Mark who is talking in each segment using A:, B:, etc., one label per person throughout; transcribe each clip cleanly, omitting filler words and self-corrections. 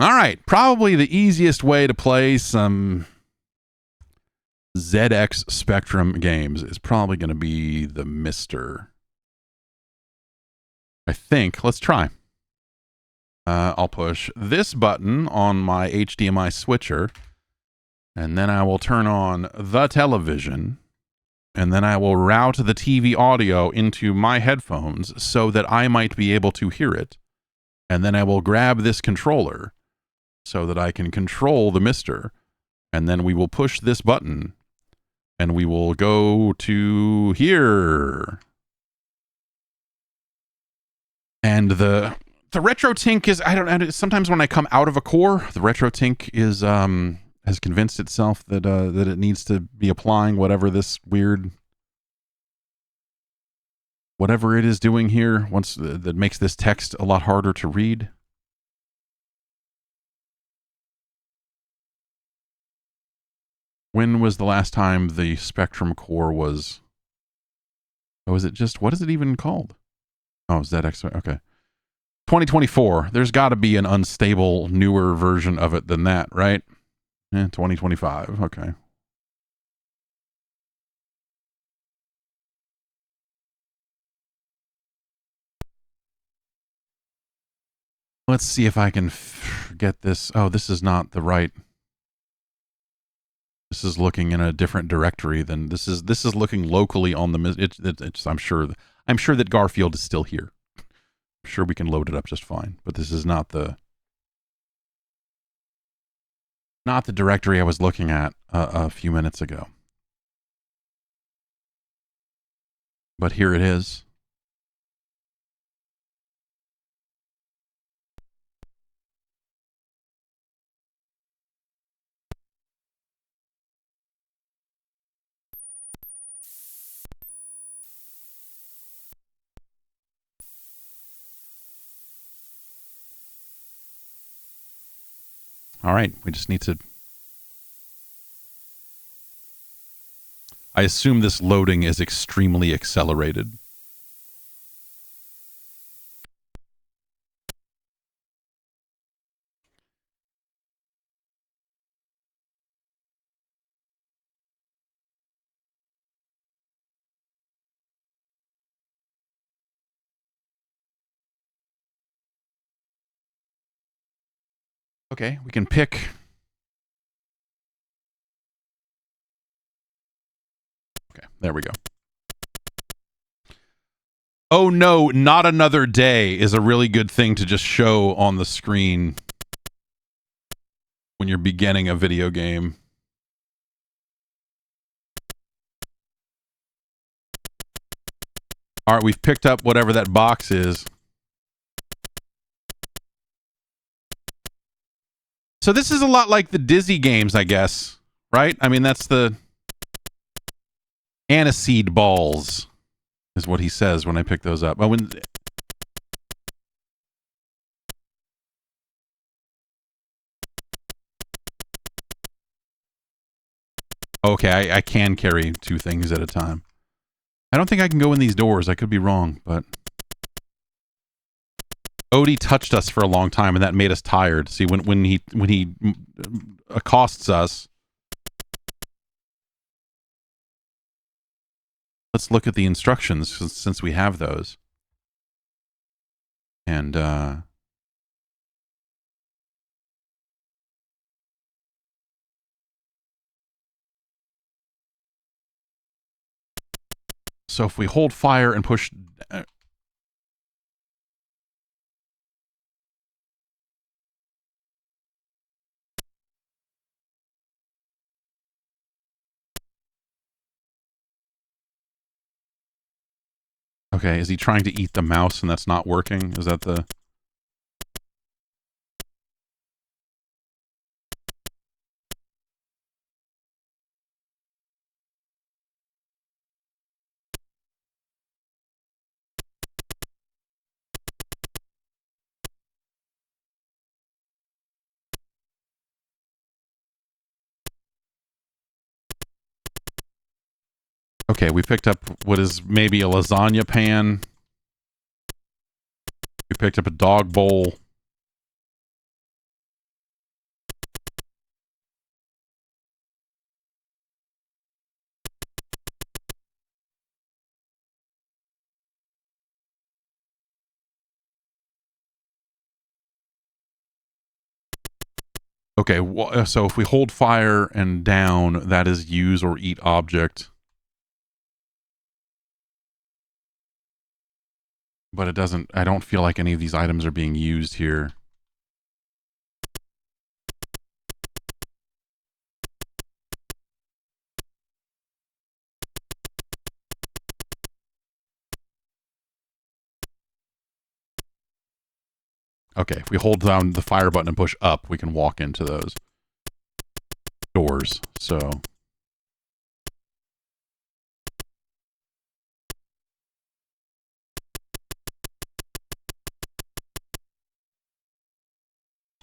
A: All right, probably the easiest way to play some ZX Spectrum games is probably going to be the Mister. I think. Let's try. I'll push this button on my HDMI switcher, and then I will turn on the television, and then I will route the TV audio into my headphones so that I might be able to hear it, and then I will grab this controller so that I can control the Mister, and then we will push this button, and we will go to here. And the RetroTink is, I don't know, sometimes when I come out of a core, the RetroTink is has convinced itself that that it needs to be applying whatever this weird, whatever it is doing here, once that makes this text a lot harder to read. When was the last time the Spectrum core was? Oh, is it just, what is it even called? Oh, ZX, okay. 2024. There's got to be an unstable, newer version of it than that, right? 2025. Okay. Let's see if I can get this. Oh, this is not the right. This is looking in a different directory than this is. This is looking locally on the. It's I'm sure that Garfield is still here. I'm sure we can load it up just fine. But this is not the directory I was looking at a few minutes ago. But here it is. All right, we just need to... I assume this loading is extremely accelerated. Okay, we can pick... Okay, there we go. Oh no, not another day is a really good thing to just show on the screen when you're beginning a video game. All right, we've picked up whatever that box is. So this is a lot like the Dizzy games, I guess, right? I mean, that's the aniseed balls is what he says when I pick those up. Oh, when... Okay, I can carry two things at a time. I don't think I can go in these doors. I could be wrong, but... Odie touched us for a long time, and that made us tired. See, when he accosts us... Let's look at the instructions, since we have those. And, so if we hold fire and push... Okay, is he trying to eat the mouse and that's not working? Is that the... Okay, we picked up what is maybe a lasagna pan. We picked up a dog bowl. Okay, so if we hold fire and down, that is use or eat object. But it doesn't, I don't feel like any of these items are being used here. Okay, if we hold down the fire button and push up, we can walk into those doors. So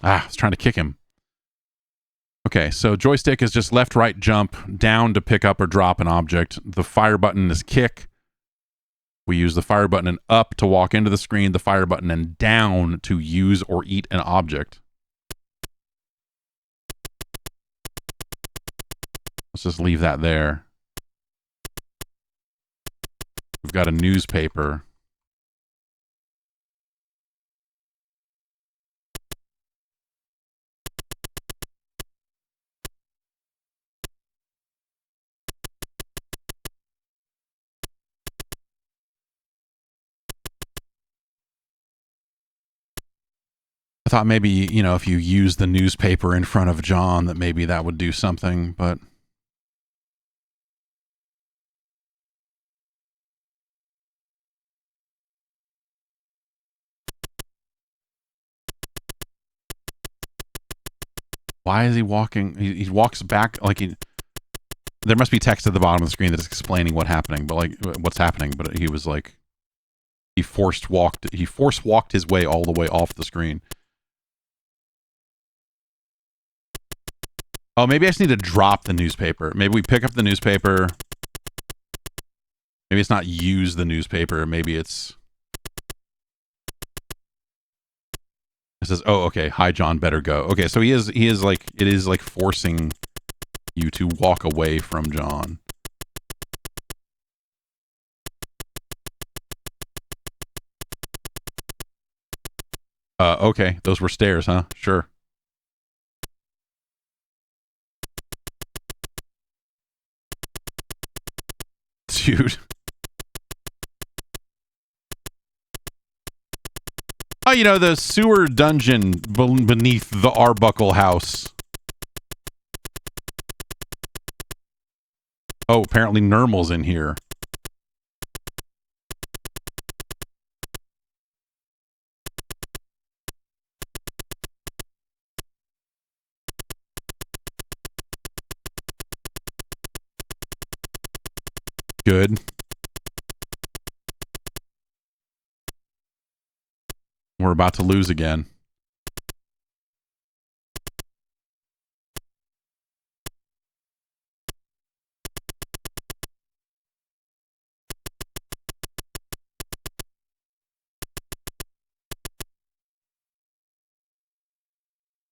A: I was trying to kick him. Okay, so joystick is just left, right, jump, down to pick up or drop an object. The fire button is kick. We use the fire button and up to walk into the screen, the fire button and down to use or eat an object. Let's just leave that there. We've got a newspaper. I thought maybe, you know, if you use the newspaper in front of John, that maybe that would do something, but... Why is he walking? He walks back like he... There must be text at the bottom of the screen that's explaining what's happening, what's happening, but he was like... He force walked his way all the way off the screen. Oh, maybe I just need to drop the newspaper. Maybe we pick up the newspaper. Maybe it's not use the newspaper. Maybe it's... It says, oh, okay. Hi, John, better go. Okay, so he is like, it is like forcing you to walk away from John. Okay. Those were stairs, huh? Sure. Dude. Oh, you know, the sewer dungeon beneath the Arbuckle house. Oh, apparently Nermal's in here. Good. We're about to lose again.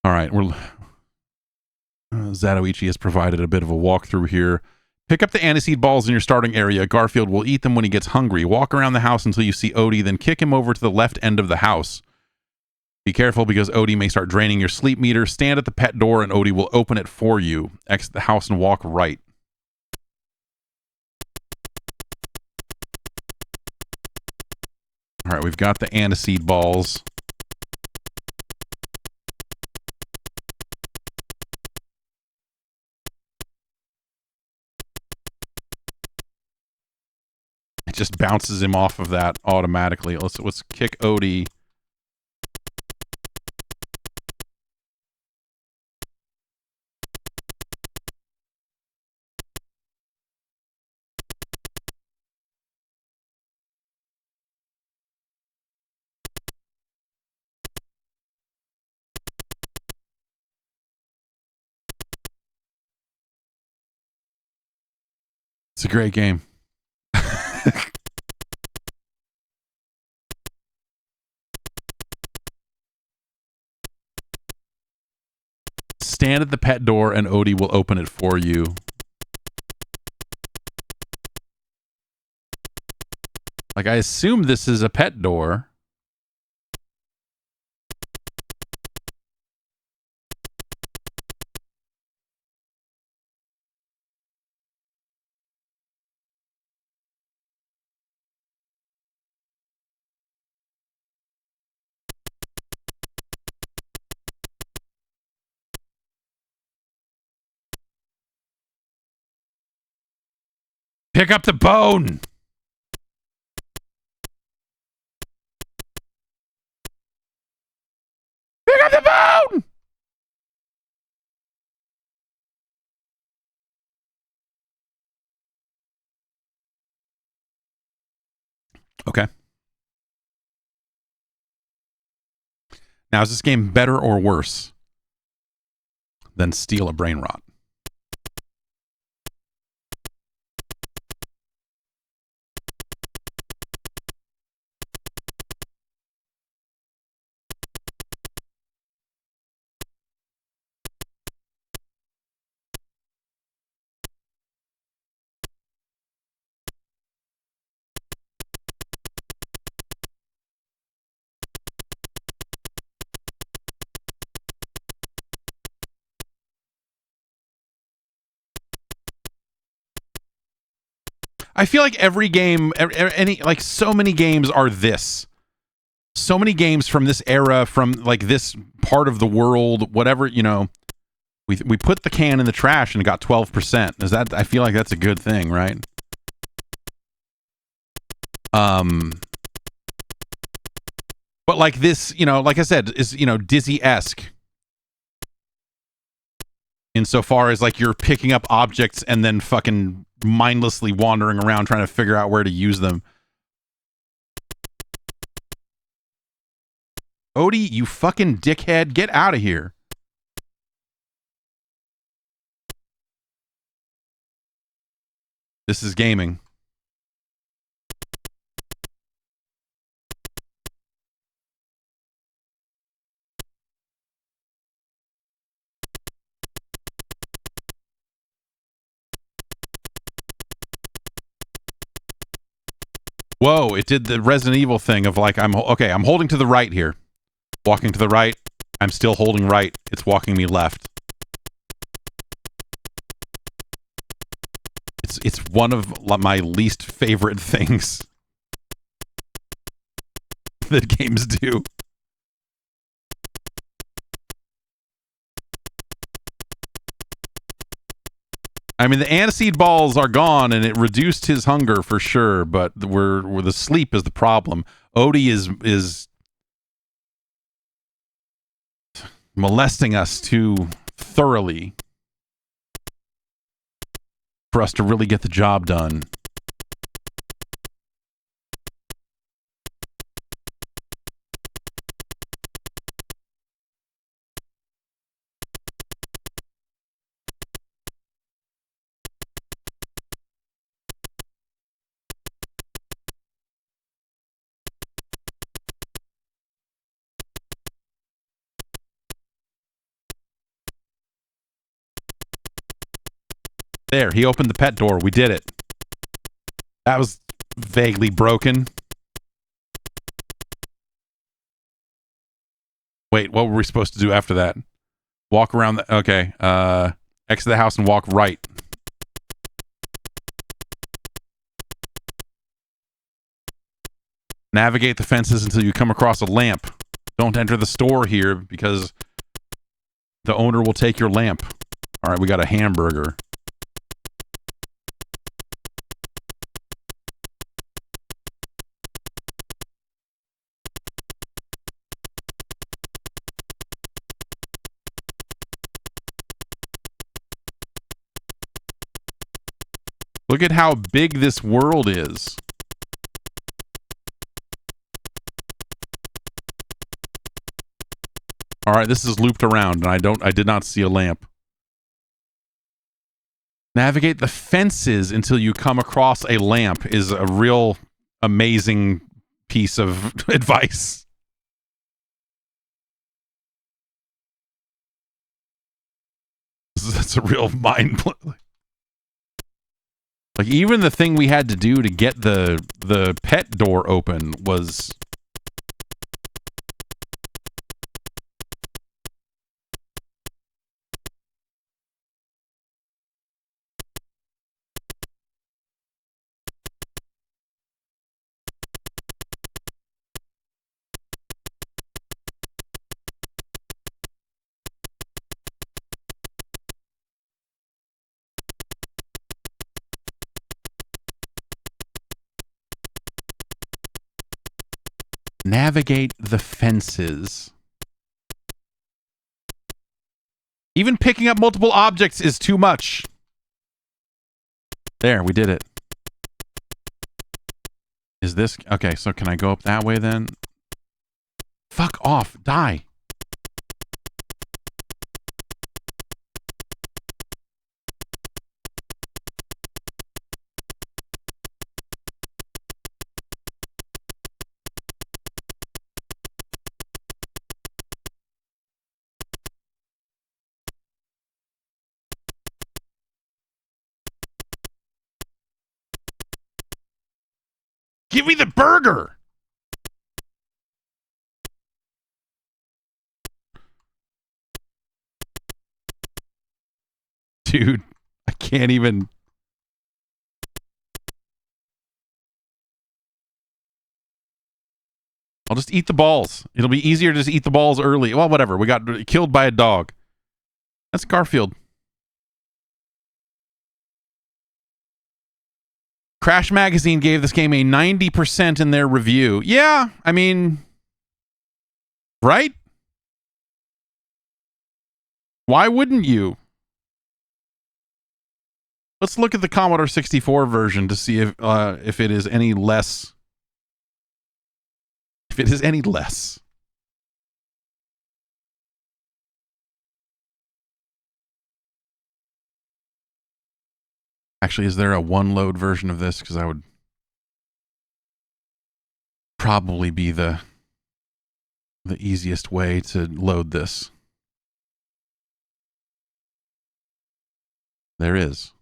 A: All right, Zatoichi has provided a bit of a walkthrough here. Pick up the aniseed balls in your starting area. Garfield will eat them when he gets hungry. Walk around the house until you see Odie, then kick him over to the left end of the house. Be careful because Odie may start draining your sleep meter. Stand at the pet door and Odie will open it for you. Exit the house and walk right. All right, we've got the aniseed balls. It just bounces him off of that automatically. Let's kick Odie. It's a great game. Stand at the pet door and Odie will open it for you. Like, I assume this is a pet door. Pick up the bone! Pick up the bone! Okay. Now, is this game better or worse than Steal a Brain Rot? I feel like every game, like so many games are this. So many games from this era, from like this part of the world, whatever, you know, we put the can in the trash and it got 12%. Is that, I feel like that's a good thing, right? But like this, you know, like I said, is, you know, Dizzy-esque. Insofar as like you're picking up objects and then fucking mindlessly wandering around trying to figure out where to use them. Odie, you fucking dickhead, get out of here. This is gaming. Whoa, it did the Resident Evil thing of like, I'm holding to the right here. Walking to the right. I'm still holding right. It's walking me left. It's one of my least favorite things that games do. I mean, the aniseed balls are gone, and it reduced his hunger for sure. But we're the sleep is the problem. Odie is molesting us too thoroughly for us to really get the job done. There, he opened the pet door. We did it. That was vaguely broken. Wait, what were we supposed to do after that? Walk around the... Okay. Exit the house and walk right. Navigate the fences until you come across a lamp. Don't enter the store here because the owner will take your lamp. All right, we got a hamburger. Look at how big this world is. All right, this is looped around, and I did not see a lamp. Navigate the fences until you come across a lamp is a real amazing piece of advice. That's a real mind blow. Like, even the thing we had to do to get the pet door open was... Navigate the fences. Even picking up multiple objects is too much. There, we did it. Is this... Okay, so can I go up that way then? Fuck off. Die. Give me the burger! Dude, I can't even... I'll just eat the balls. It'll be easier to just eat the balls early. Well, whatever. We got killed by a dog. That's Garfield. Crash Magazine gave this game a 90% in their review. Yeah, I mean... Right? Why wouldn't you? Let's look at the Commodore 64 version to see if it is any less... If it is any less. Actually, is there a one-load version of this? Because I would probably be the easiest way to load this. There is.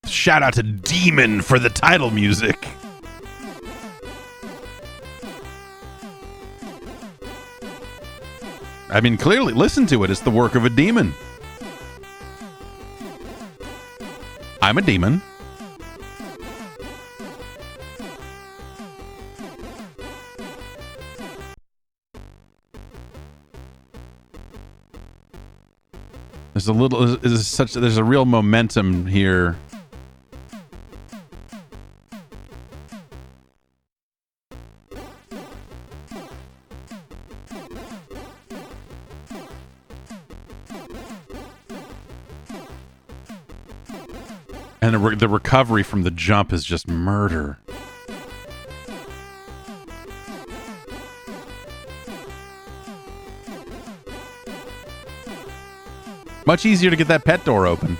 A: Shout out to Demon for the title music. I mean, clearly, listen to it. It's the work of a demon. I'm a demon. There's a little, there's a real momentum here. And the recovery from the jump is just murder. Much easier to get that pet door open.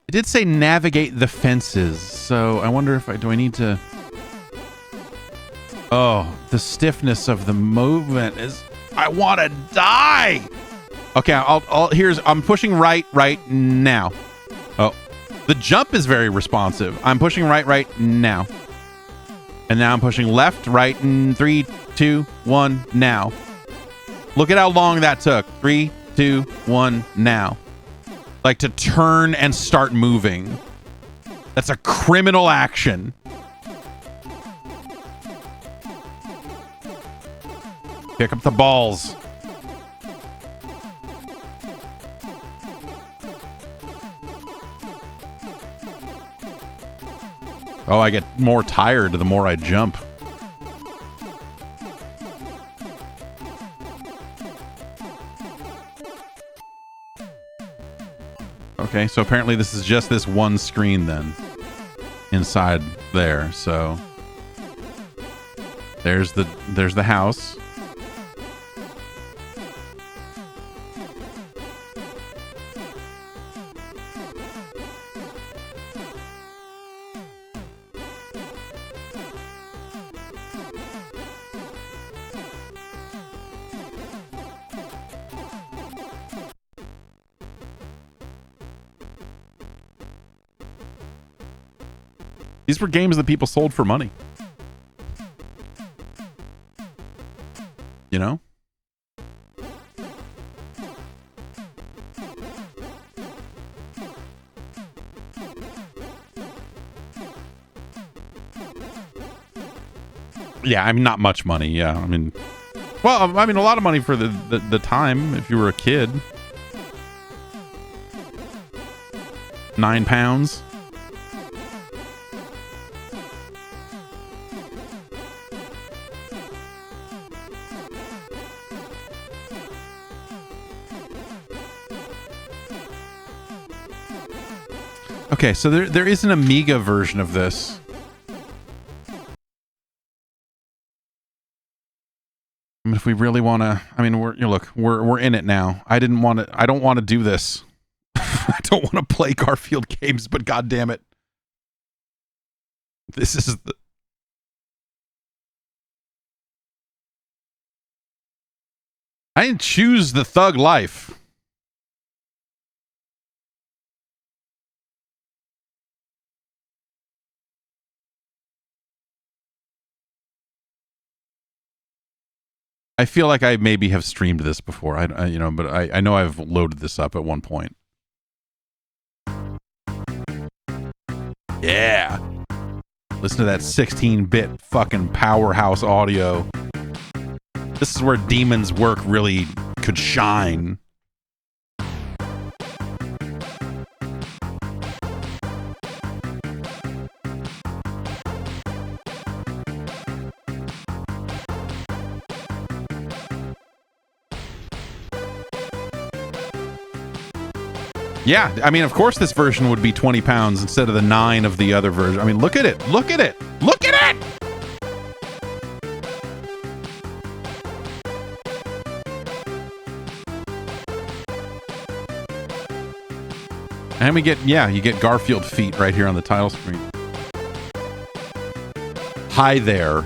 A: It did say navigate the fences, so I wonder if do I need to... Oh, the stiffness of the movement is... I want to die! Okay, I'm pushing right now. Oh, the jump is very responsive. I'm pushing right now. And now I'm pushing left, right, in 3, 2, 1, now. Look at how long that took. 3, 2, 1, now. Like to turn and start moving. That's a criminal action. Pick up the balls. Oh, I get more tired the more I jump. Okay, so apparently this is just this one screen then. Inside there, so... There's the house. These were games that people sold for money. You know? Yeah, I mean, not much money. Yeah, I mean, well, I mean, a lot of money for the time if you were a kid. £9. Okay, so there is an Amiga version of this. I mean, if we really want to, I mean, we're in it now. I don't want to do this. I don't want to play Garfield games, but god damn it. This is the I didn't choose the thug life. I feel like I maybe have streamed this before. But I know I've loaded this up at one point. Yeah. Listen to that 16-bit fucking powerhouse audio. This is where Demon's work really could shine. Yeah, I mean, of course this version would be £20 instead of the 9 of the other version. I mean, look at it. Look at it. Look at it! And we get, yeah, you get Garfield feet right here on the title screen. Hi there.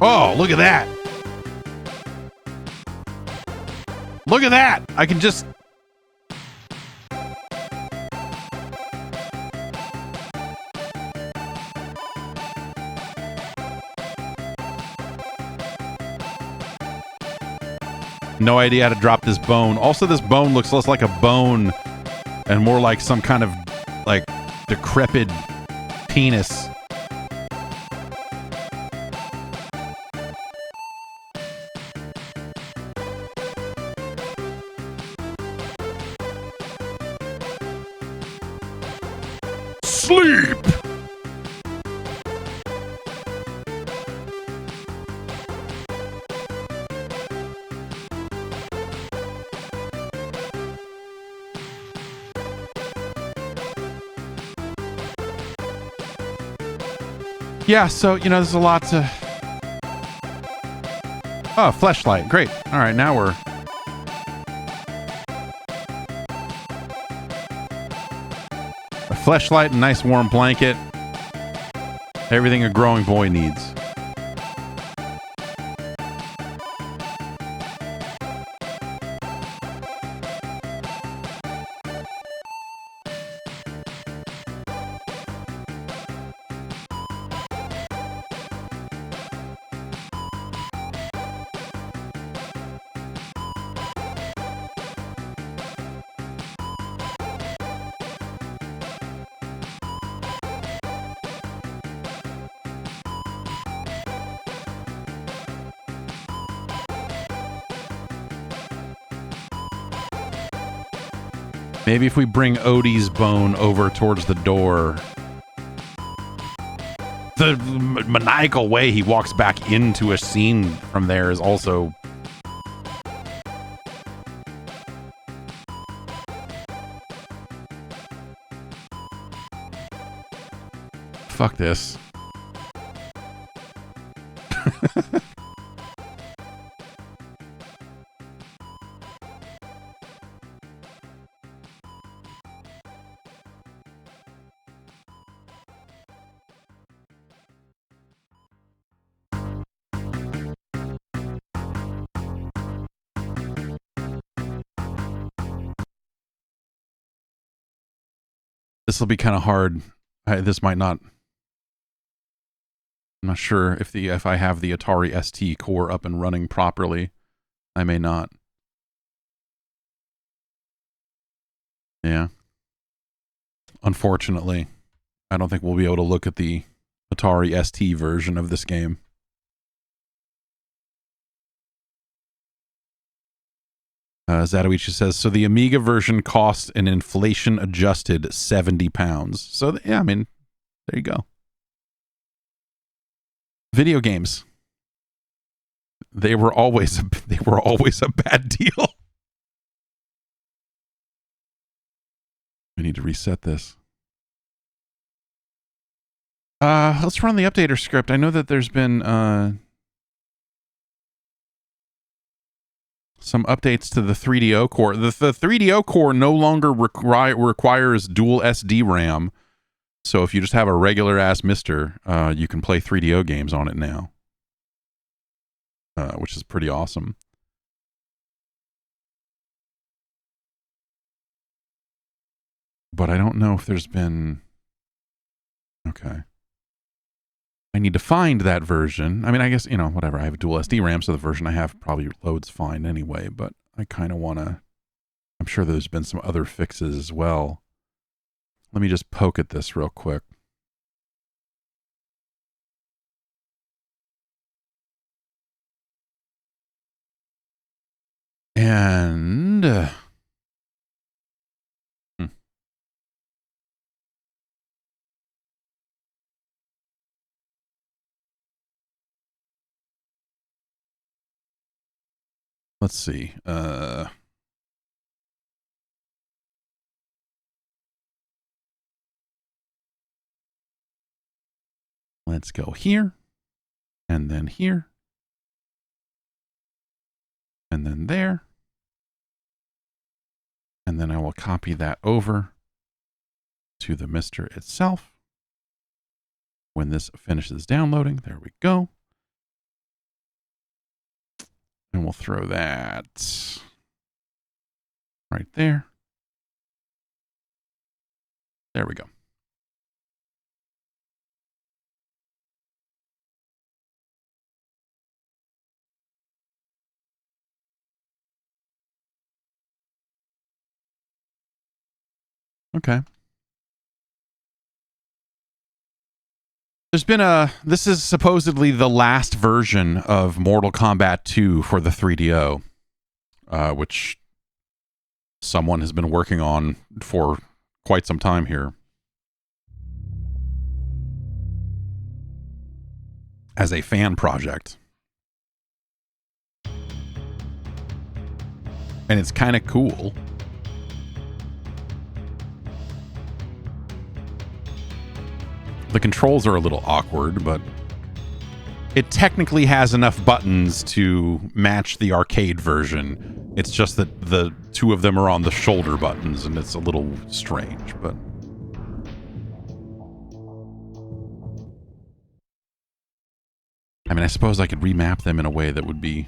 A: Oh, look at that. Look at that. I can just... No idea how to drop this bone. Also, this bone looks less like a bone and more like some kind of, like, decrepit penis. Sleep! Yeah, so, you know, there's a lot to... Oh, fleshlight. Great. All right, now we're... A fleshlight, a nice warm blanket. Everything a growing boy needs. Maybe if we bring Odie's bone over towards the door. The maniacal way he walks back into a scene from there is also... fuck this. This will be kind of hard. This might not. I'm not sure if I have the Atari ST core up and running properly. I may not. Yeah. Unfortunately, I don't think we'll be able to look at the Atari ST version of this game. Zatoichi says, so the Amiga version costs an inflation-adjusted £70. So, yeah, I mean, there you go. Video games. They were always a bad deal. We need to reset this. Let's run the updater script. I know that there's been some updates to the 3DO core. The 3DO core no longer requires dual SD RAM. So if you just have a regular ass Mister, you can play 3DO games on it now, which is pretty awesome. But I don't know if there's been... Okay. I need to find that version. I mean, I guess, you know, whatever. I have a dual SD RAM, so the version I have probably loads fine anyway, but I kind of want to... I'm sure there's been some other fixes as well. Let me just poke at this real quick. And... Let's see. Let's go here, and then here, and then there. And then I will copy that over to the Mister itself. When this finishes downloading, there we go. And we'll throw that right there. There we go. Okay. There's been this is supposedly the last version of Mortal Kombat II for the 3DO, which someone has been working on for quite some time here. As a fan project. And it's kind of cool. The controls are a little awkward, but it technically has enough buttons to match the arcade version. It's just that the two of them are on the shoulder buttons, and it's a little strange, but... I mean, I suppose I could remap them in a way that would be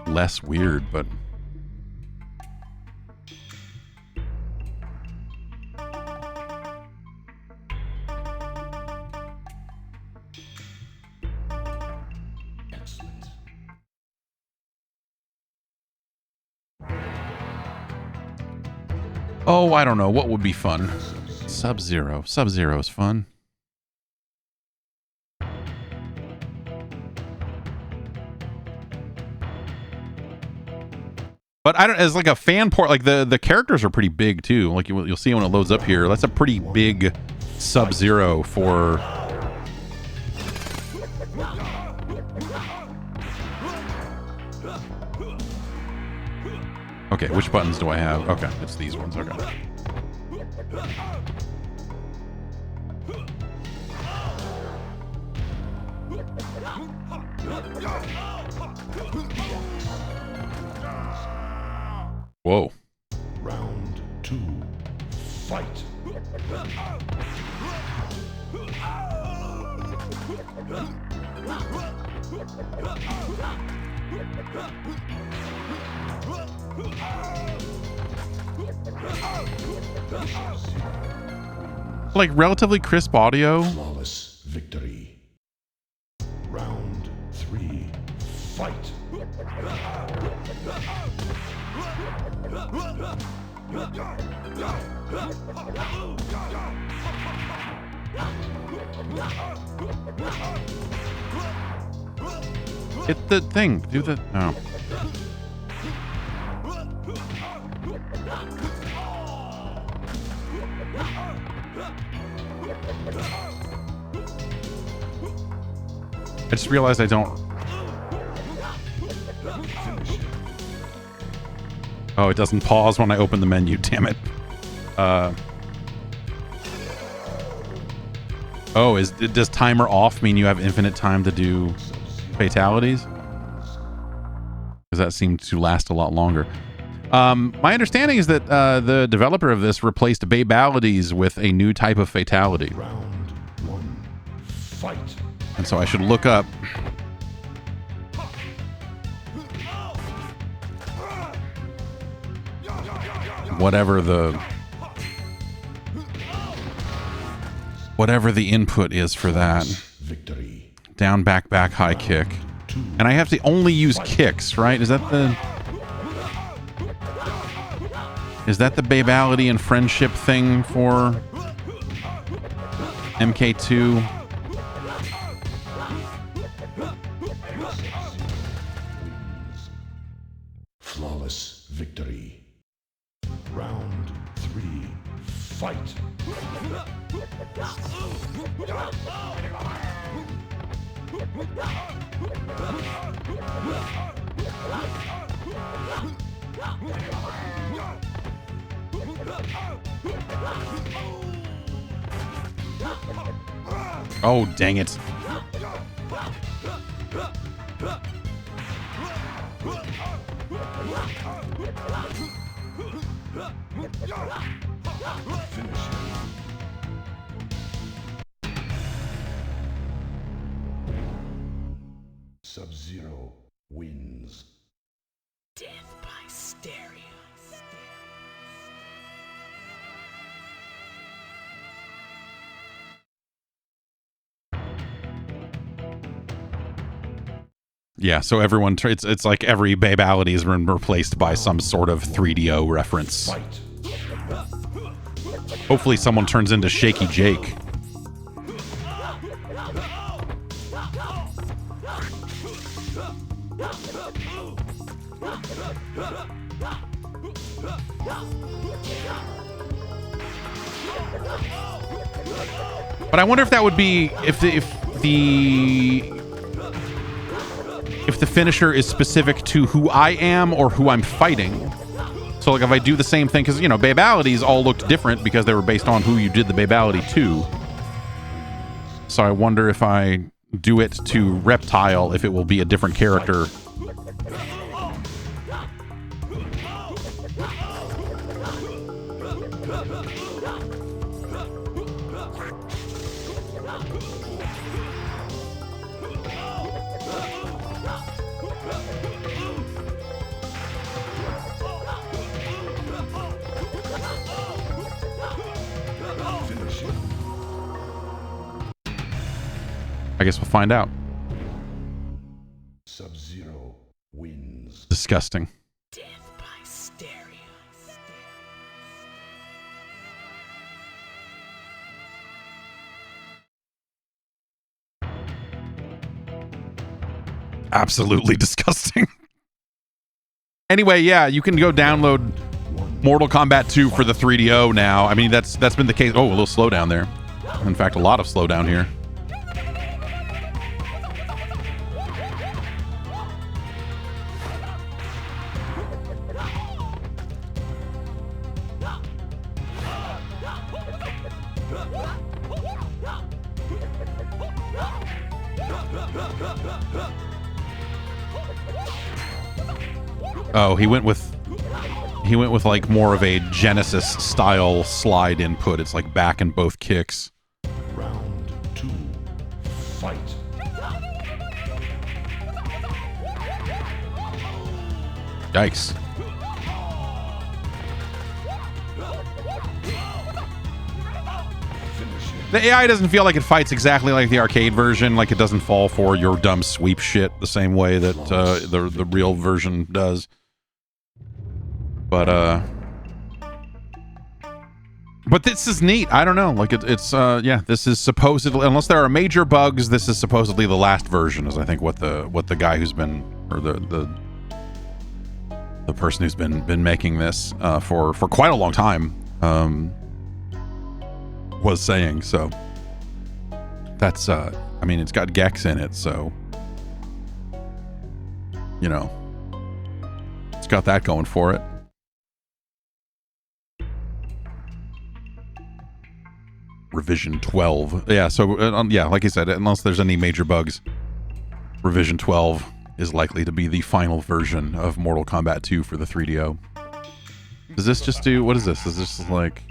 A: less weird, but... Oh, I don't know. What would be fun? Sub-Zero. Sub-Zero is fun. But I don't, as like a fan port, like the characters are pretty big too. Like you'll see when it loads up here. That's a pretty big Sub-Zero for... Okay, which buttons do I have? Okay, it's these ones. Okay. Like relatively crisp audio.
B: Flawless victory. Round 3. Fight.
A: Hit the thing. Do the... Oh. I just realized I don't... Oh, it doesn't pause when I open the menu. Damn it. Oh, does timer off mean you have infinite time to do fatalities? Because that seemed to last a lot longer. My understanding is that the developer of this replaced babalities with a new type of fatality.
B: Round 1. Fight.
A: And so I should look up whatever the input is for that.
B: Victory.
A: Down, back, high kick. And I have to only use kicks, right? Is that the babality and friendship thing for MK2?
B: Flawless victory. Round 3. Fight.
A: Oh, dang it.
B: Finish him. Sub-Zero wins.
C: Death by stereo.
A: Yeah, so everyone, it's like every babality has been replaced by some sort of 3DO reference.
B: Fight.
A: Hopefully someone turns into Shaky Jake. But I wonder if that would be if the finisher is specific to who I am or who I'm fighting. So like if I do the same thing, because you know babalities all looked different because they were based on who you did the babality to. So I wonder if I do it to Reptile, if it will be a different character. I guess we'll find out.
B: Sub-Zero wins.
A: Disgusting.
C: Death by stereo.
A: Absolutely disgusting. Anyway, yeah, you can go download Mortal Kombat 2 for the 3DO now. I mean, that's been the case. Oh, a little slowdown there. In fact, a lot of slowdown here. Oh, he went with like more of a Genesis style slide input. It's like back and both kicks.
B: Round 2. Fight.
A: Yikes. The AI doesn't feel like it fights exactly like the arcade version, like it doesn't fall for your dumb sweep shit the same way that the real version does. But this is neat. I don't know. Like yeah, this is supposedly, unless there are major bugs, this is supposedly the last version, is I think what the guy who's been, or the person who's been making this for quite a long time was saying. So that's I mean, it's got Gex in it, so you know, it's got that going for it. Revision 12. Yeah, so yeah, like I said, unless there's any major bugs, Revision 12 is likely to be the final version of Mortal Kombat 2 for the 3DO. Does this just do, what is this? Is this like,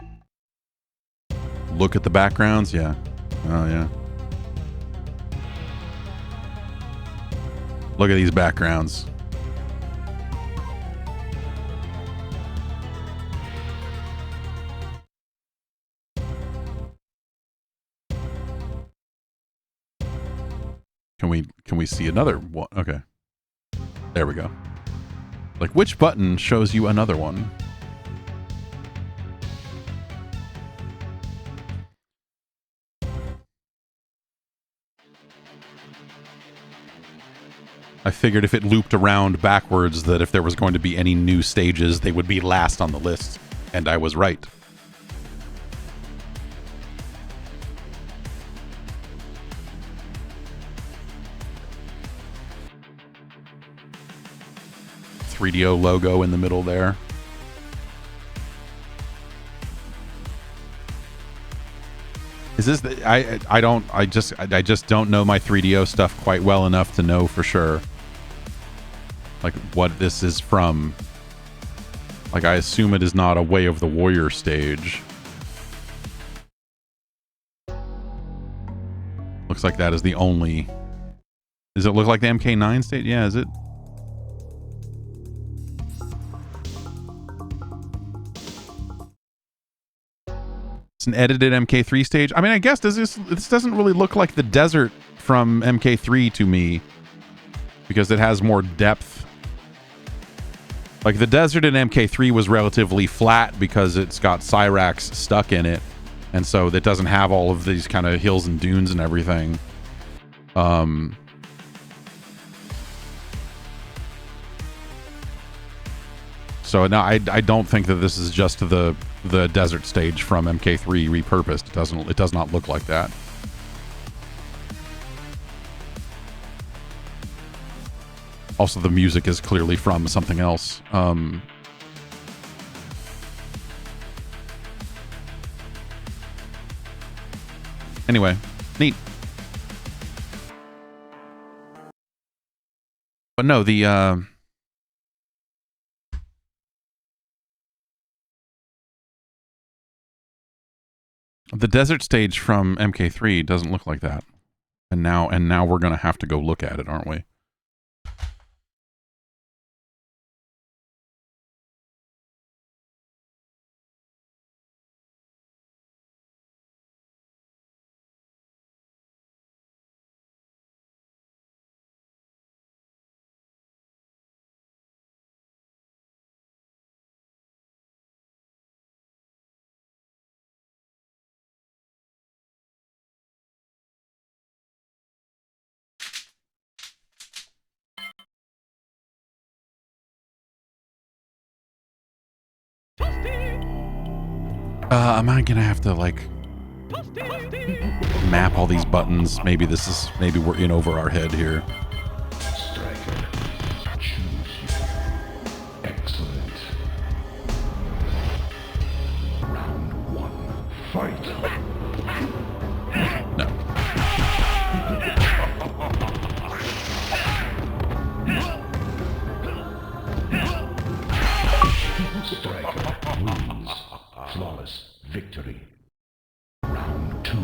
A: look at the backgrounds? Yeah. Oh, yeah. Look at these backgrounds. Can we see another one? Okay. There we go. Like, which button shows you another one? I figured if it looped around backwards that if there was going to be any new stages, they would be last on the list. And I was right. .3DO logo in the middle there. Is this the, I just don't know my 3DO stuff quite well enough to know for sure like what this is from. Like, I assume it is not a Way of the Warrior stage. Looks like that is the only. Does it look like the MK9 stage? Yeah, is it? It's an edited MK3 stage. I mean, I guess this doesn't really look like the desert from MK3 to me, because it has more depth. Like, the desert in MK3 was relatively flat because it's got Cyrax stuck in it, and so it doesn't have all of these kind of hills and dunes and everything. So no, I don't think that this is just the desert stage from MK3 repurposed. It does not look like that. Also, the music is clearly from something else. Anyway, neat. But no, the desert stage from MK3 doesn't look like that. And now we're going to have to go look at it, aren't we? Am I gonna have to like map all these buttons? Maybe we're in over our head here.
B: Striker, choose. Excellent. Round one, fight.
A: No.
B: Striker wins. Flawless victory. Round two,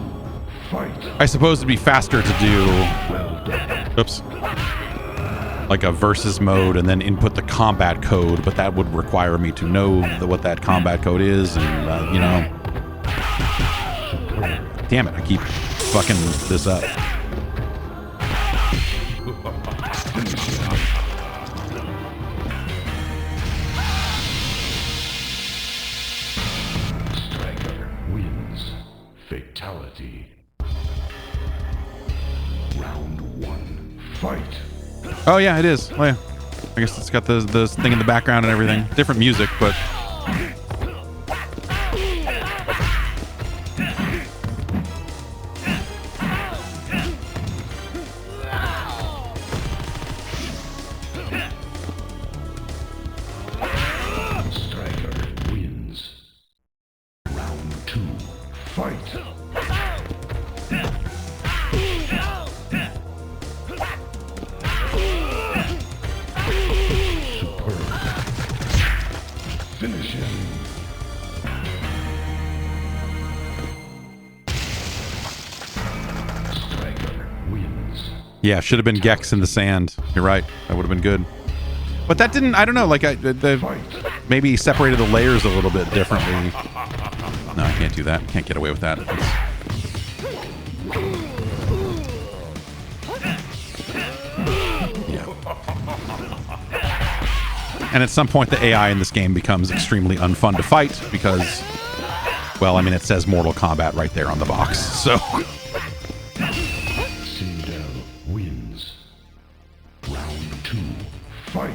B: fight.
A: I suppose it'd be faster to do.
B: Well done.
A: Oops. like a versus mode and then input the combat code, but that would require me to know what that combat code is, and you know. Damn it! I keep fucking this up.
B: Striker wins. Fatality. Round 1. Fight.
A: Oh yeah, it is. Oh yeah. I guess it's got the thing in the background and everything. Different music, but
B: Striker wins. Round 2. Fight. Finish him. Striker wins.
A: yeah, should have been Gex in the sand. You're right. That would have been good. But that didn't. I don't know. Like
B: Fight.
A: maybe separated the layers a little bit differently. No, I can't do that. Can't get away with that. Yeah. And at some point, the AI in this game becomes extremely unfun to fight because, well, I mean, it says Mortal Kombat right there on the box. So.
B: Sindel wins. Round 2. Fight.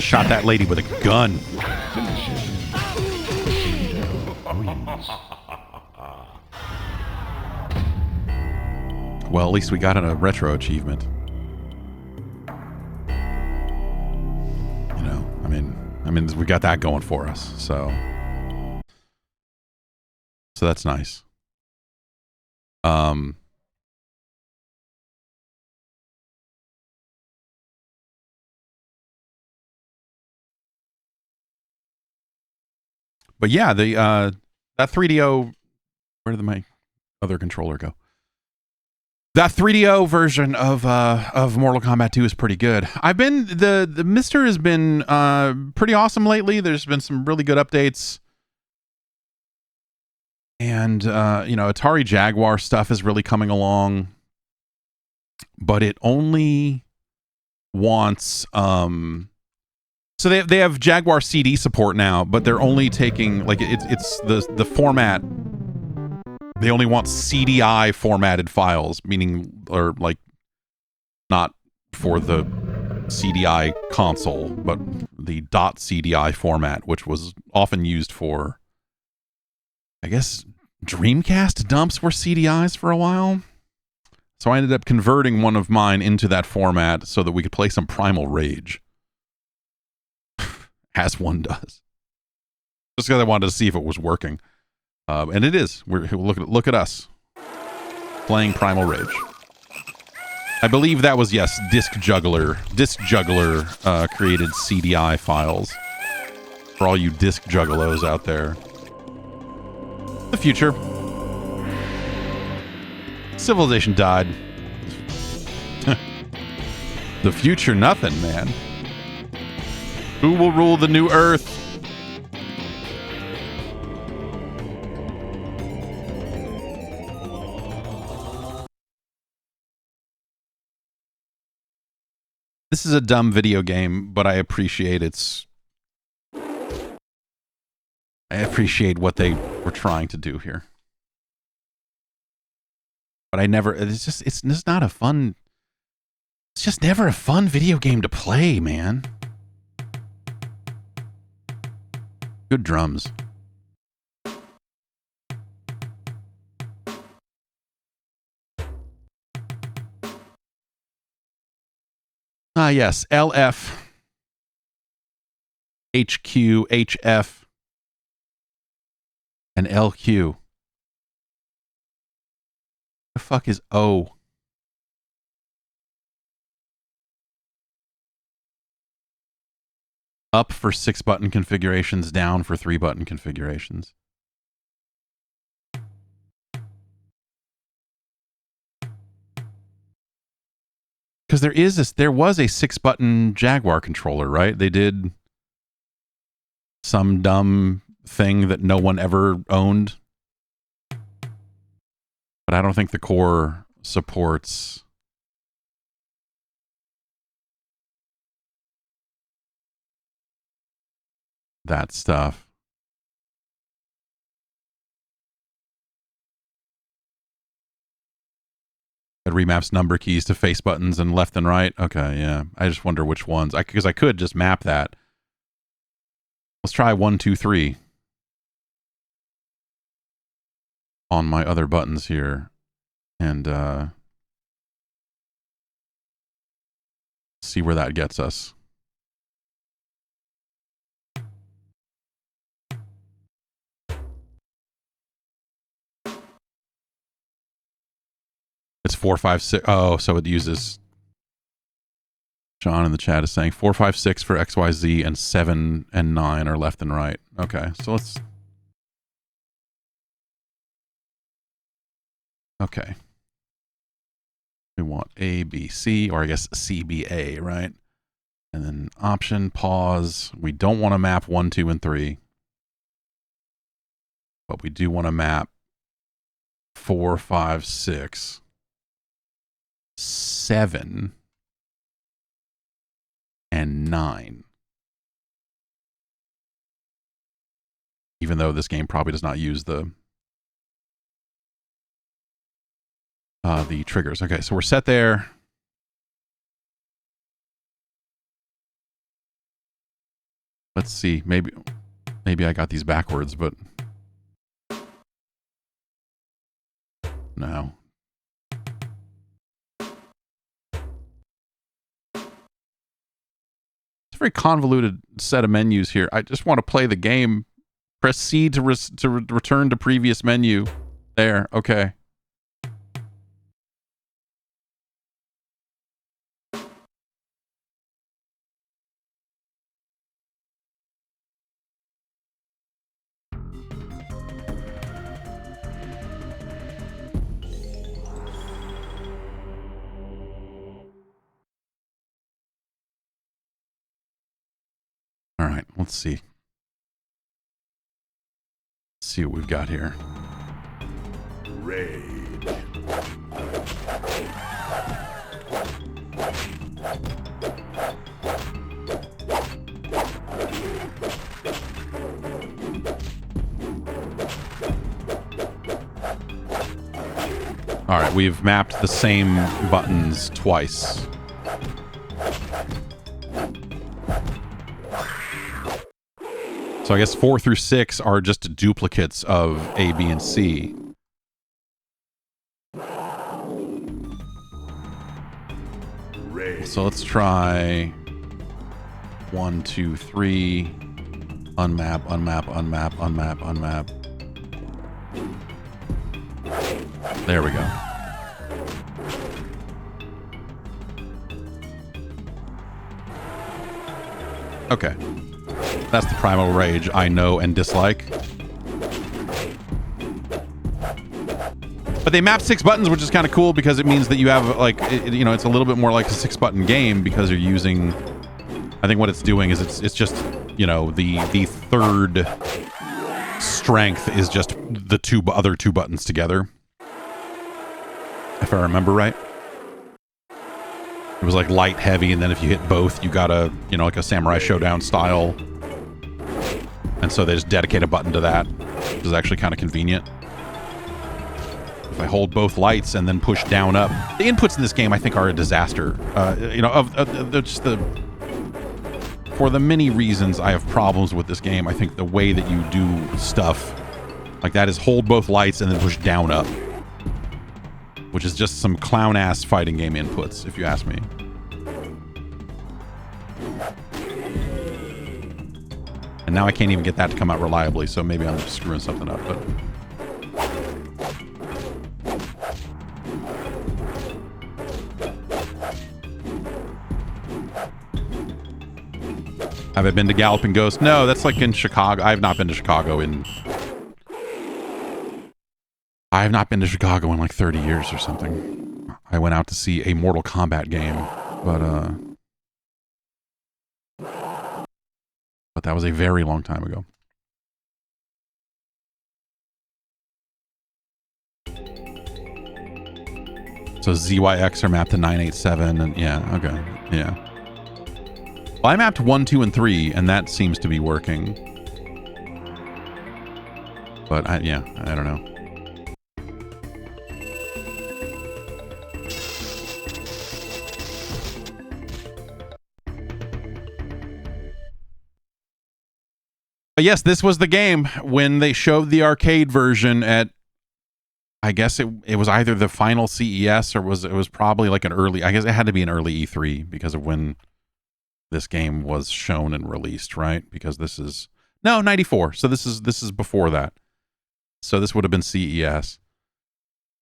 A: Shot that lady with a gun.
B: Finish him. Sindel wins.
A: Well, at least we got a retro achievement. You know, I mean, we got that going for us. So that's nice. But yeah, that 3DO. Where did my other controller go? That 3DO version of Mortal Kombat 2 is pretty good. The Mister has been pretty awesome lately. There's been some really good updates. And you know, Atari Jaguar stuff is really coming along. But it only wants so they have Jaguar CD support now, but they're only taking like it's the format. They only want CDI formatted files, meaning, or like not for the CDI console, but the .CDI format, which was often used for, I guess, Dreamcast dumps were CDIs for a while. So I ended up converting one of mine into that format so that we could play some Primal Rage. As one does. Just because I wanted to see if it was working. And it is. Look at us. Playing Primal Rage. I believe that was, yes, Disc Juggler created CDI files. For all you Disc Juggalos out there. The future. Civilization died. The future, nothing, man. Who will rule the new Earth? This is a dumb video game, but I appreciate what they were trying to do here. But it's just not a fun, it's just never a fun video game to play, man. Good drums. Ah, yes. LF, HQ, HF, and LQ. The fuck is O? Up for 6-button configurations, down for 3-button configurations. Because there was a 6-button Jaguar controller, right? They did some dumb thing that no one ever owned. But I don't think the core supports that stuff. It remaps number keys to face buttons and left and right. Okay, yeah. I just wonder which ones. Because I could just map that. Let's try 1, 2, 3 on my other buttons here. And see where that gets us. It's 4, 5, 6. Oh, so it uses. John in the chat is saying 4, 5, 6 for XYZ and 7 and 9 are left and right. Okay, so let's. Okay. We want A, B, C, or I guess C, B, A, right? And then option, pause. We don't want to map 1, 2, and 3. But we do want to map 4, 5, 6, 7, and 9. Even though this game probably does not use the triggers. Okay, so we're set there. Let's see. Maybe I got these backwards, but no. It's a very convoluted set of menus here. I just want to play the game. Press C to return to previous menu. There. Okay. All right, let's see. Let's see what we've got here.
B: Rage.
A: All right, we've mapped the same buttons twice. So I guess 4 through 6 are just duplicates of A, B, and C. So let's try 1, 2, 3. Unmap, unmap, unmap, unmap, unmap. There we go. Okay. That's the Primal Rage I know and dislike. But they map 6 buttons, which is kind of cool because it means that you have, like, you know, it's a little bit more like a 6-button game because you're using... I think what it's doing is it's just, you know, the third strength is just the other two buttons together. If I remember right. It was like light, heavy, and then if you hit both, you got a, you know, like a Samurai Showdown style. And so they just dedicate a button to that, which is actually kind of convenient. If I hold both lights and then push down up, the inputs in this game I think are a disaster. You know, just for the many reasons I have problems with this game. I think the way that you do stuff like that is hold both lights and then push down up, which is just some clown ass fighting game inputs, if you ask me. And now I can't even get that to come out reliably, so maybe I'm just screwing something up, but... Have I been to Galloping Ghost? No, that's like in Chicago. I have not been to Chicago in like 30 years or something. I went out to see a Mortal Kombat game, but that was a very long time ago. So ZYX are mapped to 987, and yeah, okay, yeah. Well, I mapped 1, 2, and 3, and that seems to be working. But I don't know. But yes, this was the game when they showed the arcade version at, I guess it was either the final CES or it was probably like an early, I guess it had to be an early E3 because of when this game was shown and released, right? Because this is, no, 94. So this is before that. So this would have been CES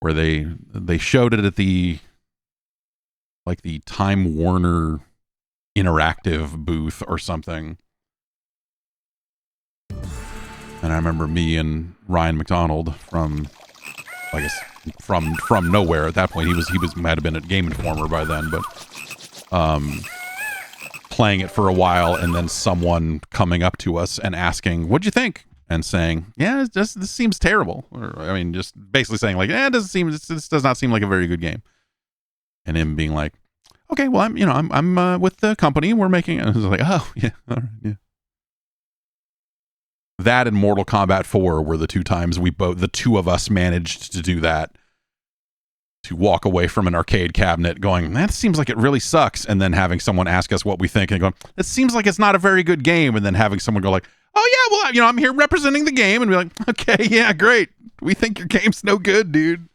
A: where they showed it at the, like the Time Warner Interactive booth or something. And I remember me and Ryan McDonald from, I guess from nowhere at that point. He might have been at Game Informer by then, but playing it for a while, and then someone coming up to us and asking, "What'd you think?" and saying, "Yeah, this seems terrible," or I mean, just basically saying like, this does not seem like a very good game." And him being like, "Okay, well, I'm with the company. We're making," and I was like, "Oh yeah, all right, yeah." That and Mortal Kombat 4 were the two times the two of us managed to do that. To walk away from an arcade cabinet going, "That seems like it really sucks," and then having someone ask us what we think and going, "It seems like it's not a very good game," and then having someone go like, "Oh yeah, well, I'm here representing the game," and be like, "Okay, yeah, great. We think your game's no good, dude."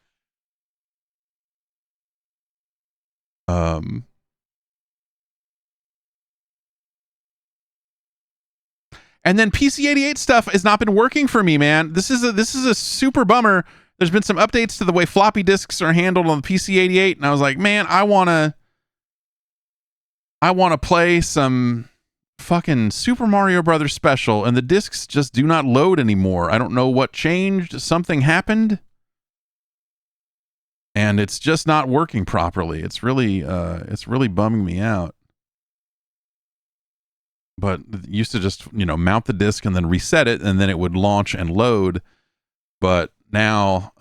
A: And then PC-88 stuff has not been working for me, man. This is a super bummer. There's been some updates to the way floppy disks are handled on the PC-88, and I was like, man, I wanna play some fucking Super Mario Brothers Special, and the disks just do not load anymore. I don't know what changed. Something happened, and it's just not working properly. It's really bumming me out. But it used to just, mount the disk and then reset it, and then it would launch and load. But now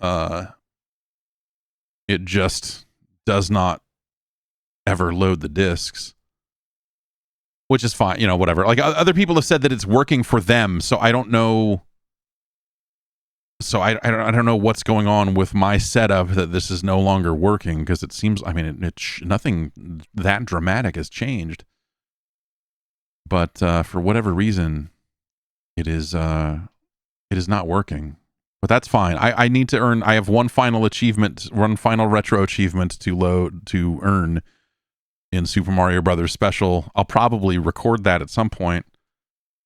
A: it just does not ever load the disks, which is fine, whatever. Like other people have said that it's working for them, so I don't know. So I don't know what's going on with my setup that this is no longer working, because it seems, I mean, nothing that dramatic has changed. But for whatever reason, it is not working. But that's fine. I need to earn. I have one final retro achievement to earn in Super Mario Brothers Special. I'll probably record that at some point.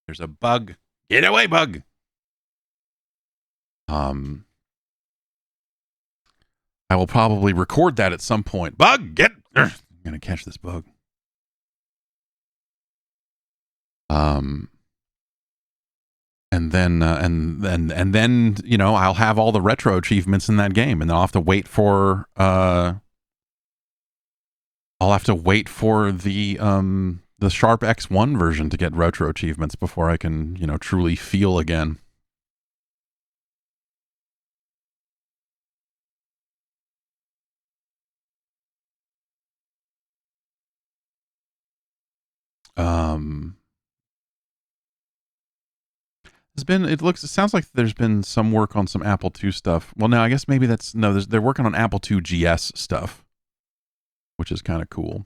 A: There's a bug. Get away, bug. I will probably record that at some point. Bug, get. I'm gonna catch this bug. And then I'll have all the retro achievements in that game, and I'll have to wait for the Sharp X1 version to get retro achievements before I can truly feel again. It sounds like there's been some work on some Apple II stuff. Well, no, I guess maybe they're working on Apple II GS stuff, which is kind of cool.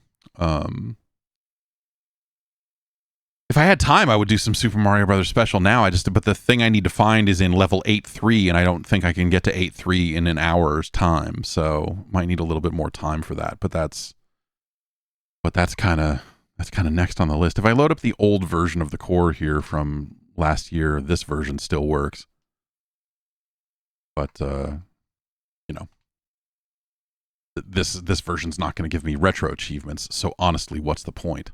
A: If I had time, I would do some Super Mario Brothers Special now. But the thing I need to find is in level 8.3, and I don't think I can get to 8.3 in an hour's time. So might need a little bit more time for that. But that's kind of next on the list. If I load up the old version of the core here from last year, this version still works. But this version's not going to give me retro achievements. So honestly, what's the point?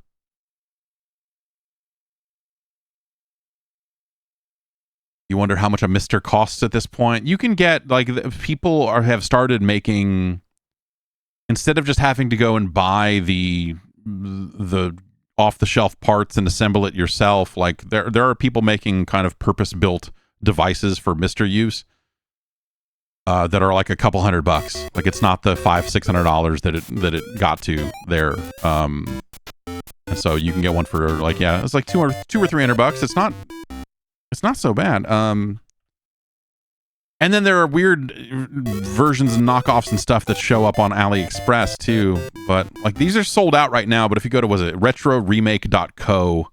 A: You wonder how much a Mister costs at this point. You can get, like, people have started making, instead of just having to go and buy the off-the-shelf parts and assemble it yourself, like there are people making kind of purpose-built devices for Mister use that are like a couple $100. Like, it's not the $500-600 that it got to there. And so you can get one for, like, yeah, it's like $200 or $300. It's not so bad. And then there are weird versions and knockoffs and stuff that show up on AliExpress too. But like, these are sold out right now. But if you go to, was it retroremake.co,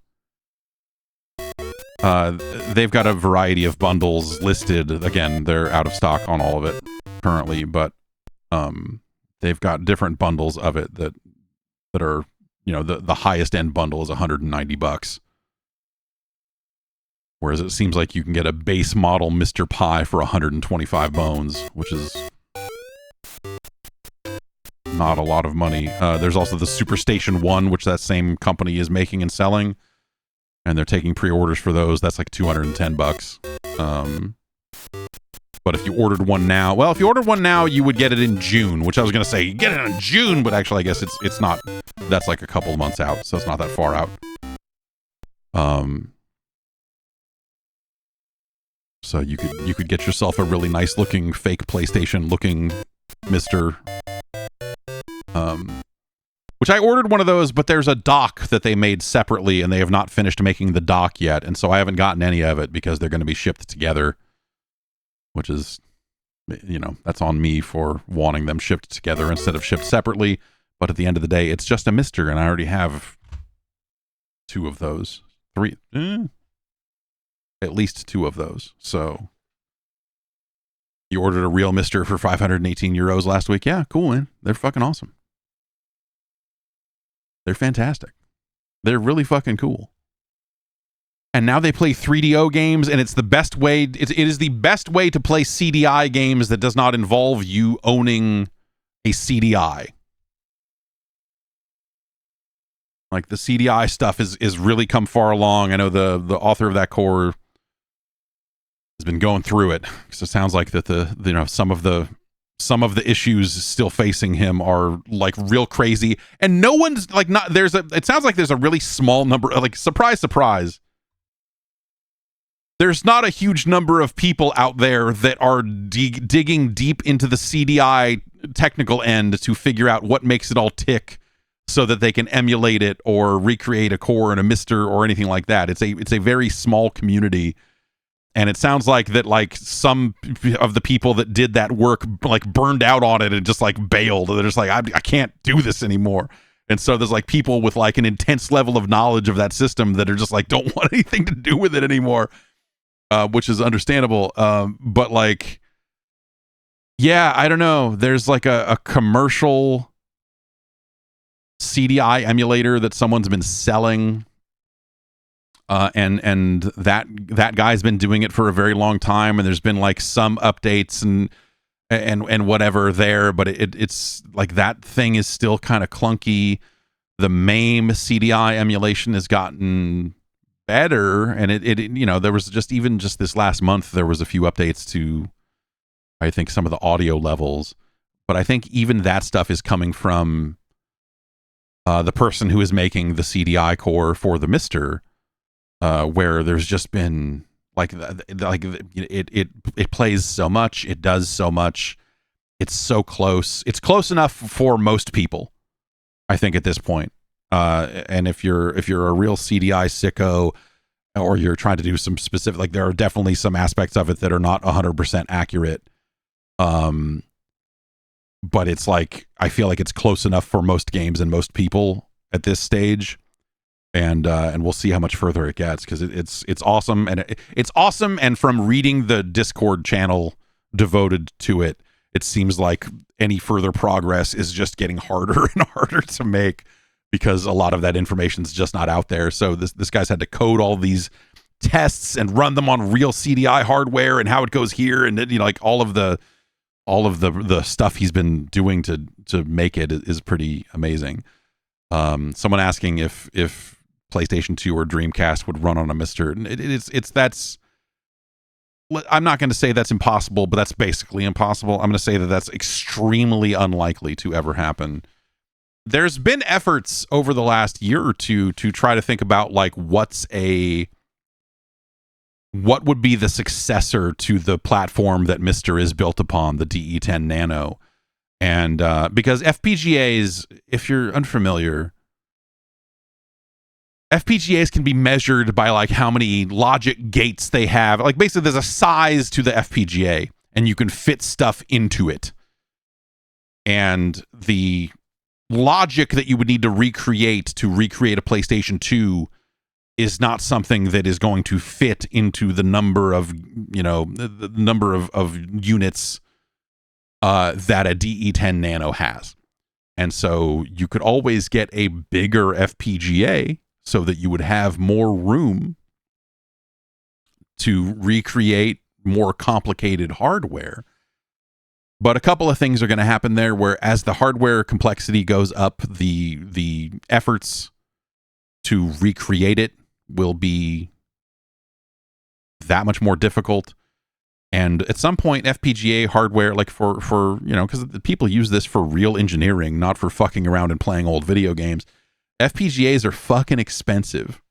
A: they've got a variety of bundles listed. Again, they're out of stock on all of it currently, but they've got different bundles of it that are, you know, the highest end bundle is $190. Whereas it seems like you can get a base model Mr. Pie for 125 bones, which is not a lot of money. There's also the Superstation 1, which that same company is making and selling, and they're taking pre-orders for those. That's like $210. But if you ordered one now, well, if you ordered one now, you would get it in June, which I was going to say, you get it in June, but actually I guess it's not. That's like a couple of months out, so it's not that far out. So you could get yourself a really nice looking fake PlayStation looking Mr. Which I ordered one of those, but there's a dock that they made separately, and they have not finished making the dock yet, and so I haven't gotten any of it because they're going to be shipped together, which is, you know, that's on me for wanting them shipped together instead of shipped separately. But at the end of the day, it's just a Mr., and I already have 2 of those. 3. At least 2 of those. So you ordered a real Mister for 518 euros last week. Yeah, cool, man. They're fucking awesome. They're fantastic. They're really fucking cool. And now they play 3DO games, and it's the best way. It is the best way to play CDI games that does not involve you owning a CDI. Like, the CDI stuff is really come far along. I know the author of that core has been going through it, because it sounds like that you know, some of the issues still facing him are like real crazy, and no one's like, not it sounds like there's a really small number, like, surprise, there's not a huge number of people out there that are digging deep into the CDI technical end to figure out what makes it all tick so that they can emulate it or recreate a core and a Mister or anything like that. It's a very small community. And it sounds like that, like, some of the people that did that work, like, burned out on it and just, like, bailed. They're just like, I can't do this anymore. And so there's, like, people with, like, an intense level of knowledge of that system that are just like, don't want anything to do with it anymore, which is understandable. But, like, yeah, I don't know. There's, like, a commercial CDI emulator that someone's been selling. And that guy's been doing it for a very long time, and there's been like some updates and whatever there, but it's like that thing is still kind of clunky. The MAME CDI emulation has gotten better, and it you know, there was just this last month there was a few updates to, I think, some of the audio levels, but I think even that stuff is coming from the person who is making the CDI core for the Mister. Where there's just been like it plays so much, it does so much, it's so close. It's close enough for most people, I think, at this point. And if you're a real CDI sicko, or you're trying to do some specific, like, there are definitely some aspects of it that are not 100% accurate. But it's like, I feel like it's close enough for most games and most people at this stage. And we'll see how much further it gets, because it's awesome, and it's awesome. And from reading the Discord channel devoted to it, it seems like any further progress is just getting harder and harder to make, because a lot of that information is just not out there. So this guy's had to code all these tests and run them on real CDI hardware, and how it goes here, and, you know, like all of the stuff he's been doing to make it is pretty amazing. Someone asking if PlayStation 2 or Dreamcast would run on a Mister. That's I'm not going to say that's impossible, but that's basically impossible. I'm going to say that that's extremely unlikely to ever happen. There's been efforts over the last year or two to try to think about like what would be the successor to the platform that Mister is built upon, the DE10 Nano. And because FPGAs, if you're unfamiliar, FPGAs can be measured by like how many logic gates they have. Like basically there's a size to the FPGA and you can fit stuff into it. And the logic that you would need to recreate a PlayStation 2 is not something that is going to fit into the number of, the number of units that a DE10 Nano has. And so you could always get a bigger FPGA so that you would have more room to recreate more complicated hardware. But a couple of things are going to happen there where as the hardware complexity goes up, the efforts to recreate it will be that much more difficult. And at some point, FPGA hardware, like for because people use this for real engineering, not for fucking around and playing old video games. FPGAs are fucking expensive,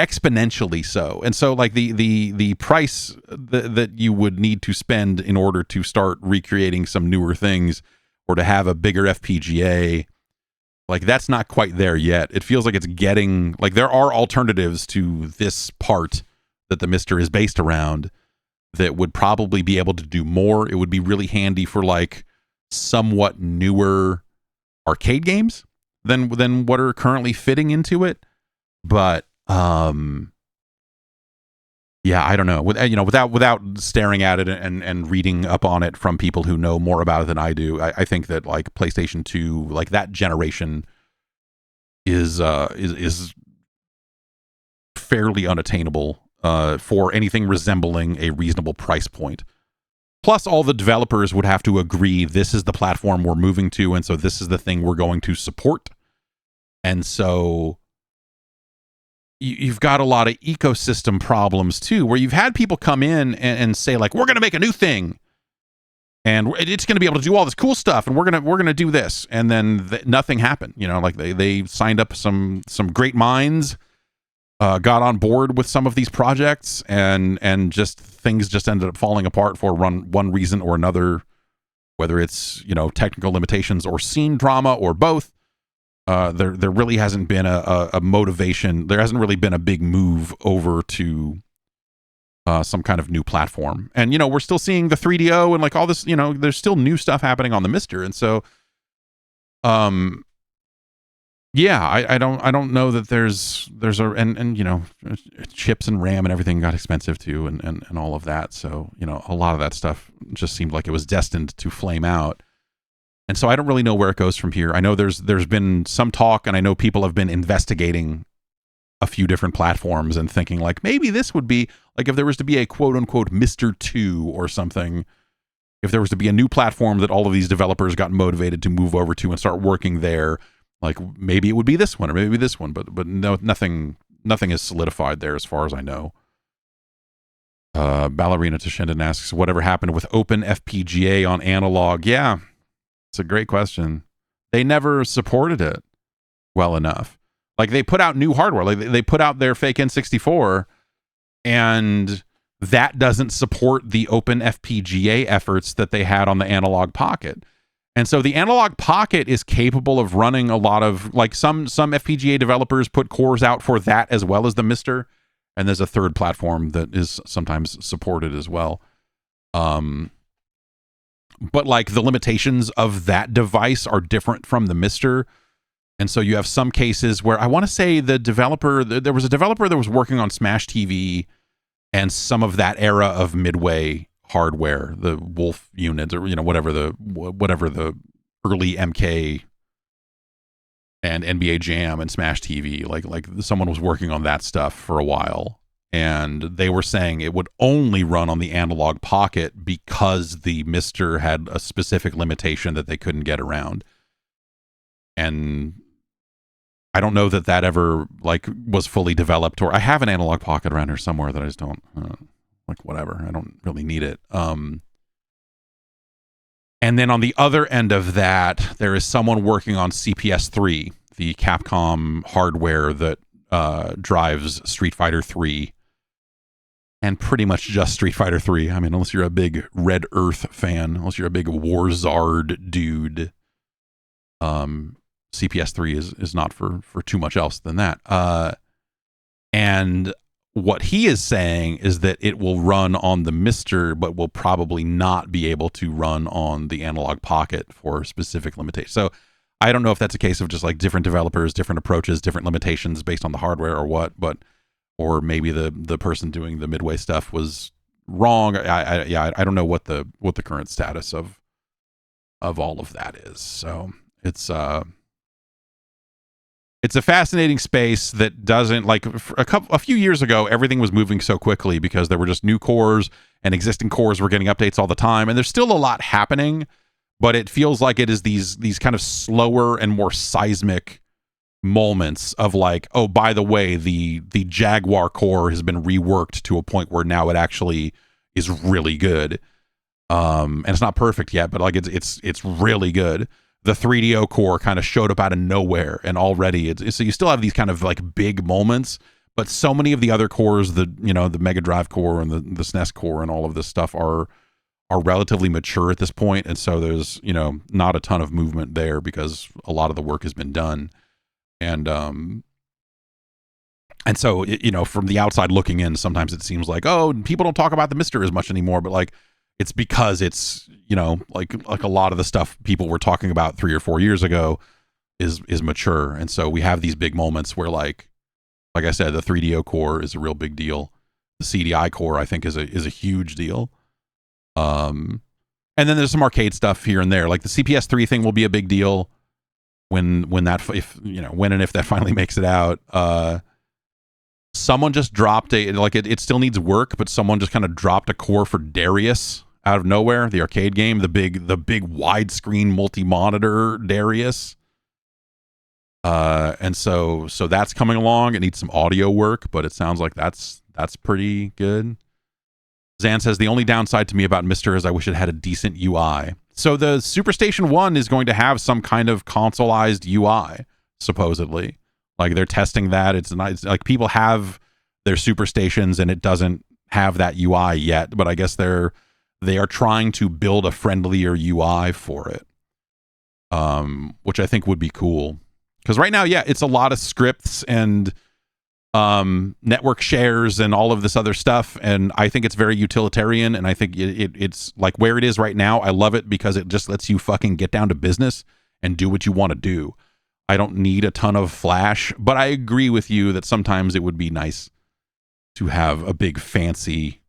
A: exponentially so. And so like the price that you would need to spend in order to start recreating some newer things or to have a bigger FPGA, like that's not quite there yet. It feels like it's getting, like there are alternatives to this part that the Mister is based around that would probably be able to do more. It would be really handy for like somewhat newer arcade games than what are currently fitting into it. But yeah, I don't know. Without staring at it and reading up on it from people who know more about it than I do, I think that like PlayStation 2, like that generation is fairly unattainable for anything resembling a reasonable price point. Plus, all the developers would have to agree this is the platform we're moving to, and so this is the thing we're going to support. And so you've got a lot of ecosystem problems too, where you've had people come in and say like, we're going to make a new thing and it's going to be able to do all this cool stuff and we're going to do this. And then nothing happened, like they signed up some great minds, got on board with some of these projects and just things just ended up falling apart for one reason or another, whether it's, technical limitations or scene drama or both. There really hasn't been a motivation. There hasn't really been a big move over to some kind of new platform. And, we're still seeing the 3DO and like all this, there's still new stuff happening on the Mister. And so, yeah, I don't know that there's chips and RAM and everything got expensive too. And all of that. So, a lot of that stuff just seemed like it was destined to flame out. And so I don't really know where it goes from here. I know there's been some talk, and I know people have been investigating a few different platforms and thinking like maybe this would be like if there was to be a quote unquote Mister 2 or something, if there was to be a new platform that all of these developers got motivated to move over to and start working there, like maybe it would be this one or maybe this one, but no, nothing is solidified there as far as I know. Ballerina Tashendon asks, whatever happened with Open FPGA on analog? Yeah. It's a great question. They never supported it well enough. Like they put out new hardware. Like they put out their fake N64 and that doesn't support the Open FPGA efforts that they had on the Analog Pocket. And so the Analog Pocket is capable of running a lot of, like some FPGA developers put cores out for that as well as the Mister. And there's a third platform that is sometimes supported as well. But like the limitations of that device are different from the Mister. And so you have some cases where I want to say the developer, there was a developer that was working on Smash TV and some of that era of Midway hardware, the Wolf units or, whatever the early MK and NBA Jam and Smash TV, like someone was working on that stuff for a while. And they were saying it would only run on the Analog Pocket because the Mister had a specific limitation that they couldn't get around. And I don't know that ever like was fully developed, or I have an Analog Pocket around here somewhere that I just don't. like whatever. I don't really need it. And then on the other end of that, there is someone working on CPS3, the Capcom hardware that drives Street Fighter 3, and pretty much just Street Fighter 3. I mean, unless you're a big Red Earth fan, unless you're a big Warzard dude, CPS3 is not for too much else than that. And what he is saying is that it will run on the Mister, but will probably not be able to run on the Analog Pocket for specific limitations. So I don't know if that's a case of just like different developers, different approaches, different limitations based on the hardware or what, or maybe the person doing the Midway stuff was wrong. I don't know what the current status of all of that is. So it's a fascinating space that doesn't, like, a few years ago, everything was moving so quickly because there were just new cores and existing cores were getting updates all the time. And there's still a lot happening, but it feels like it is these kind of slower and more seismic moments of like, oh, by the way, the Jaguar core has been reworked to a point where now it actually is really good. And it's not perfect yet, but like it's really good. The 3DO core kind of showed up out of nowhere, and already so you still have these kind of like big moments, but so many of the other cores, the Mega Drive core and the SNES core and all of this stuff are relatively mature at this point, and so there's not a ton of movement there because a lot of the work has been done, and so from the outside looking in, sometimes it seems like, oh, people don't talk about the Mister as much anymore, but like it's because it's like a lot of the stuff people were talking about 3 or 4 years ago is mature, and so we have these big moments where like I said, the 3DO core is a real big deal. The CDI core, I think, is a huge deal. And then there's some arcade stuff here and there, like the CPS3 thing will be a big deal when and if that finally makes it out. Someone just dropped it still needs work, but someone just kind of dropped a core for Darius out of nowhere, the arcade game, the big widescreen multi-monitor Darius. And so that's coming along. It needs some audio work, but it sounds like that's pretty good. Zan says, the only downside to me about Mister is I wish it had a decent UI. So the Superstation 1 is going to have some kind of consoleized UI, supposedly. Like they're testing that. It's nice. Like people have their Superstations and it doesn't have that UI yet, but I guess they are trying to build a friendlier UI for it, which I think would be cool. Because right now, yeah, it's a lot of scripts and network shares and all of this other stuff, and I think it's very utilitarian, and I think it's like where it is right now. I love it because it just lets you fucking get down to business and do what you want to do. I don't need a ton of flash, but I agree with you that sometimes it would be nice to have a big fancy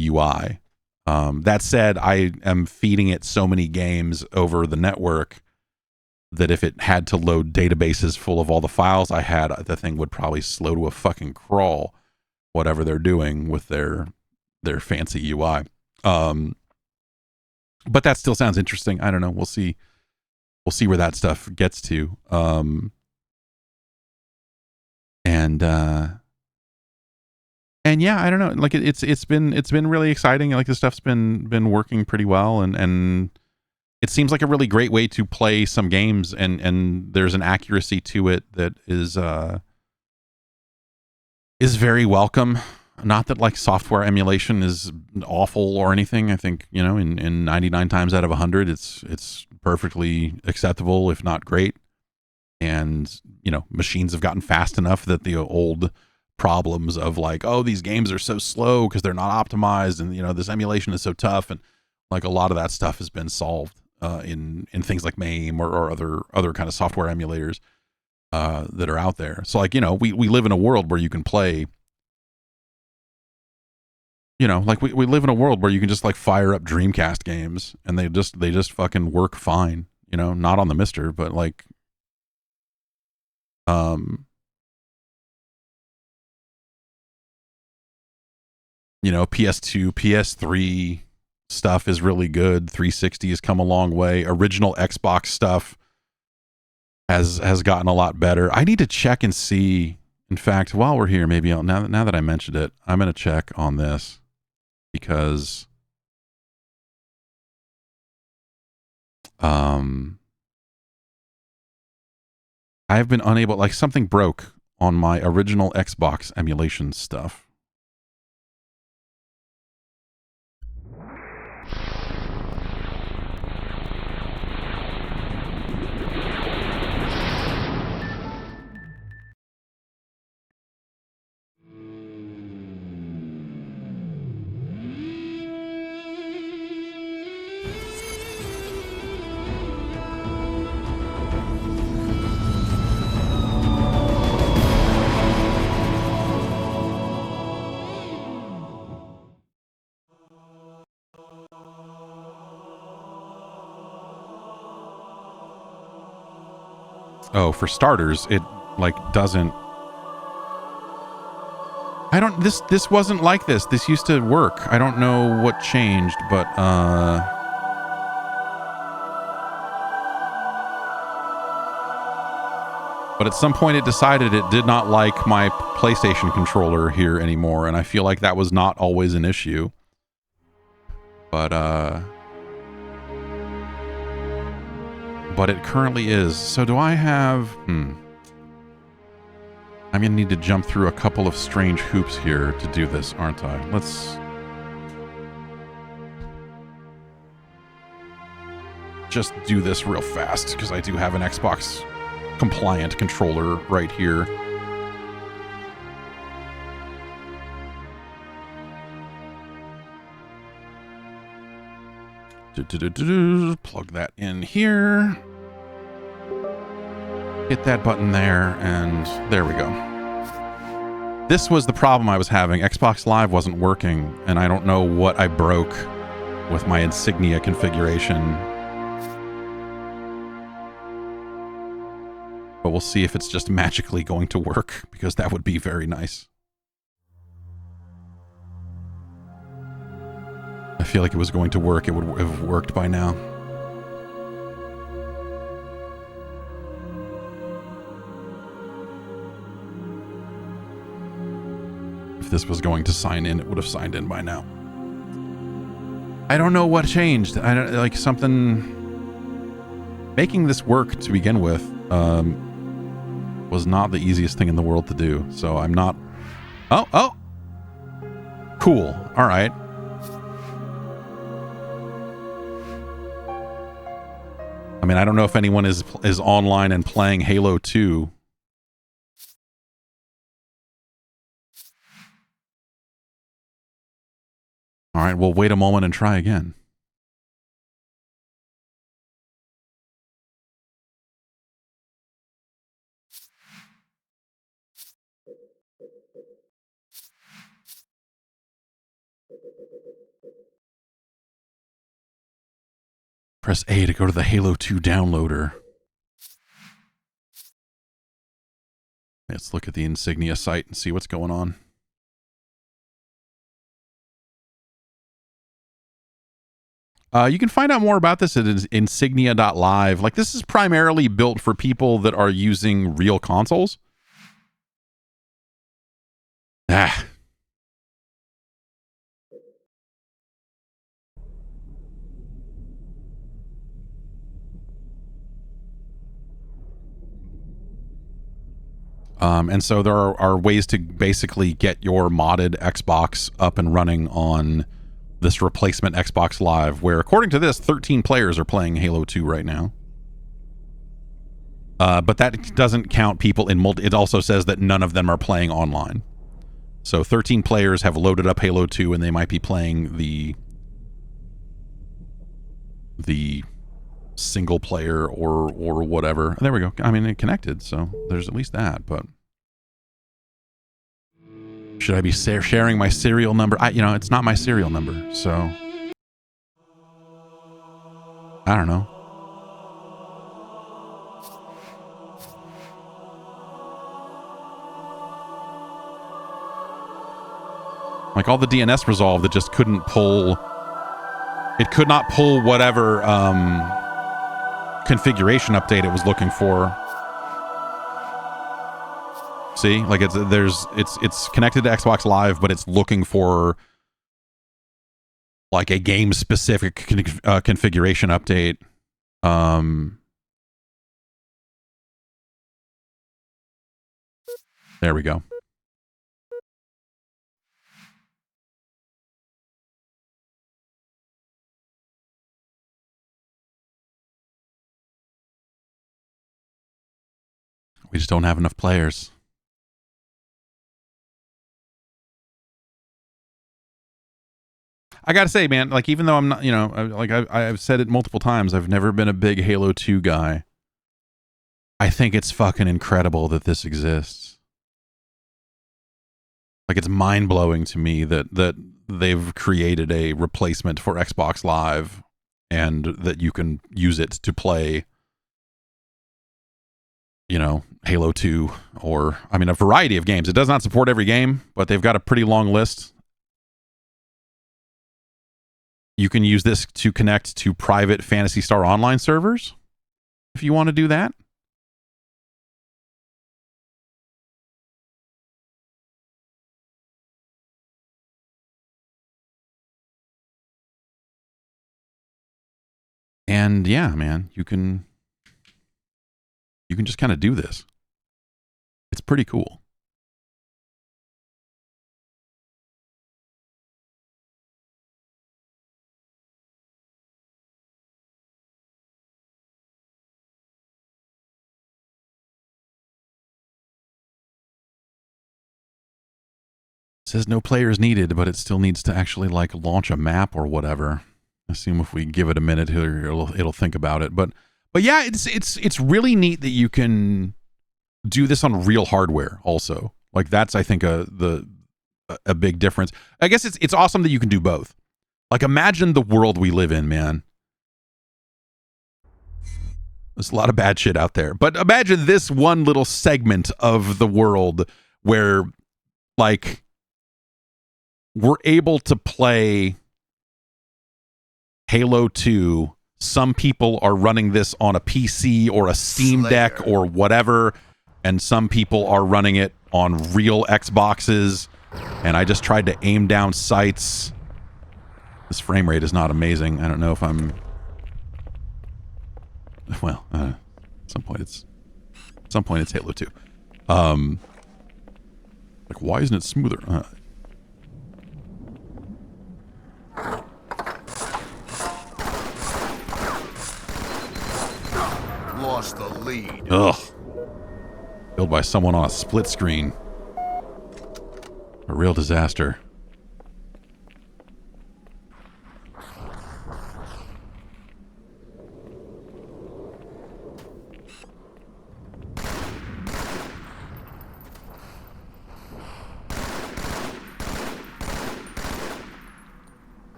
A: UI. That said, I am feeding it so many games over the network that if it had to load databases full of all the files I had, the thing would probably slow to a fucking crawl, whatever they're doing with their fancy UI. But that still sounds interesting. I don't know. We'll see. We'll see where that stuff gets to. And yeah, I don't know. Like it's been really exciting. Like this stuff's been working pretty well, and it seems like a really great way to play some games, and there's an accuracy to it that is very welcome. Not that like software emulation is awful or anything. I think in 99 times out of 100, it's perfectly acceptable, if not great. And machines have gotten fast enough that the old problems of like, oh, these games are so slow because they're not optimized, and this emulation is so tough, and like a lot of that stuff has been solved in things like MAME or other kind of software emulators that are out there. So like we live in a world where you can play. Like we live in a world where you can just like fire up Dreamcast games and they just fucking work fine. Not on the Mister, but like PS2, PS3 stuff is really good. 360 has come a long way. Original Xbox stuff has gotten a lot better. I need to check and see. In fact, while we're here, maybe now that I mentioned it, I'm going to check on this. because I've been unable, like something broke on my original Xbox emulation stuff. Oh, for starters, it like doesn't. I don't. This wasn't like this. This used to work. I don't know what changed, but at some point it decided it did not like my PlayStation controller here anymore, and I feel like that was not always an issue. But it currently is. So do I have... I'm going to need to jump through a couple of strange hoops here to do this, aren't I? Let's... just do this real fast, because I do have an Xbox compliant controller right here. Plug that in here. Hit that button there, and there we go. This was the problem I was having. Xbox Live wasn't working, and I don't know what I broke with my Insignia configuration. But we'll see if it's just magically going to work, because that would be very nice. I feel like it was going to work. It would have worked by now. If this was going to sign in, it would have signed in by now. I don't know what changed. I don't like something. Making this work to begin with was not the easiest thing in the world to do. So I'm not. Oh, cool. All right. I mean, I don't know if anyone is online and playing Halo 2. All right, we'll wait a moment and try again. Press A to go to the Halo 2 downloader. Let's look at the Insignia site and see what's going on. You can find out more about this at insignia.live. Like, this is primarily built for people that are using real consoles. And so there are ways to basically get your modded Xbox up and running on this replacement Xbox Live, where according to this, 13 players are playing Halo 2 right now. But that doesn't count people in multi. It also says that none of them are playing online. So 13 players have loaded up Halo 2, and they might be playing the single player or whatever. There we go. I mean, it connected, so there's at least that. But should I be sharing my serial number? It's not my serial number, so I don't know. Like, all the DNS resolved, it just couldn't pull. It could not pull whatever configuration update it was looking for. See, like it's connected to Xbox Live, but it's looking for like a game specific configuration update. There we go. We just don't have enough players. I gotta say, man, like, even though I'm not, you know, like I've said it multiple times, I've never been a big Halo 2 guy. I think it's fucking incredible that this exists. Like, it's mind-blowing to me that they've created a replacement for Xbox Live and that you can use it to play, you know, Halo 2 or, I mean, a variety of games. It does not support every game, but they've got a pretty long list. You can use this to connect to private Phantasy Star Online servers if you want to do that. And yeah, man, you can just kind of do this. It's pretty cool. Says no players needed, but it still needs to actually like launch a map or whatever. I assume if we give it a minute here, it'll think about it. But yeah, it's really neat that you can do this on real hardware also. Like, that's, I think, a big difference. I guess it's awesome that you can do both. Like, imagine the world we live in, man. There's a lot of bad shit out there. But imagine this one little segment of the world where, like, we're able to play Halo 2. Some people are running this on a PC or a Steam Deck or whatever, and some people are running it on real Xboxes. And I just tried to aim down sights. This frame rate is not amazing. I don't know if I'm... Well, at some point it's Halo 2. Like, why isn't it smoother?
D: Lost the lead.
A: Ugh. Killed by someone on a split screen. A real disaster.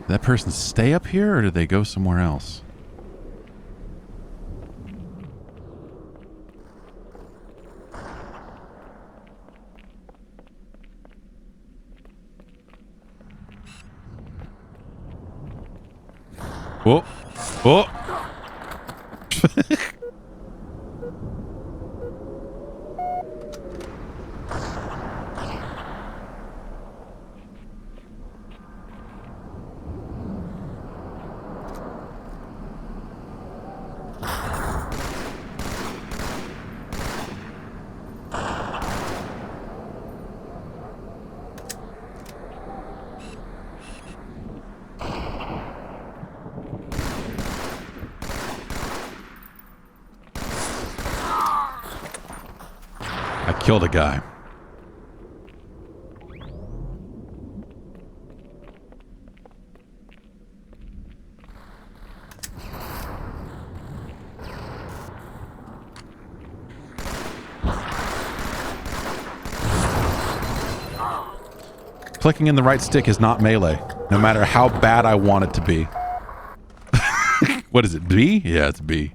A: That person stay up here, or did they go somewhere else? Oh, oh. Killed a guy. Clicking in the right stick is not melee, no matter how bad I want it to be. What is it, B? Yeah, it's B.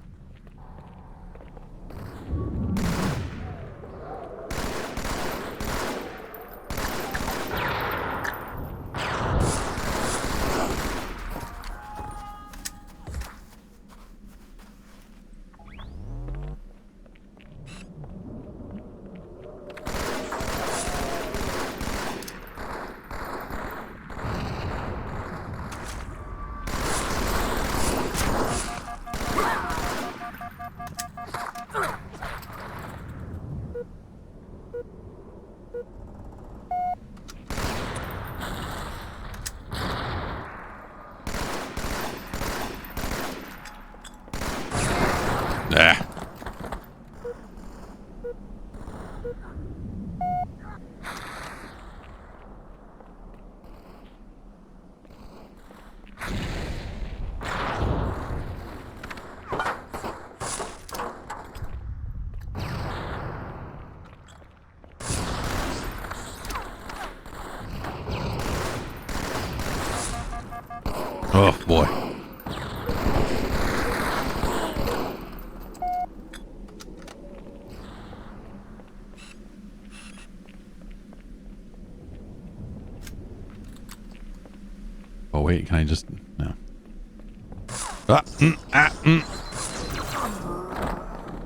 A: Ah. Oh, boy. Oh, wait, can I just... No.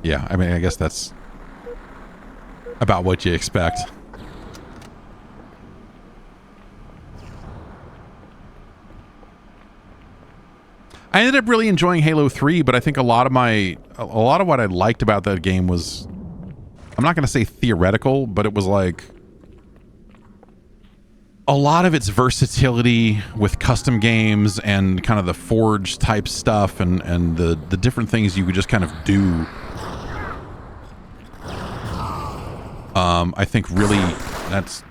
A: Yeah, I mean, I guess that's about what you expect. I ended up really enjoying Halo 3, but I think a lot of what I liked about that game was, I'm not going to say theoretical, but it was like a lot of its versatility with custom games and kind of the Forge type stuff and the different things you could just kind of do. I think really that's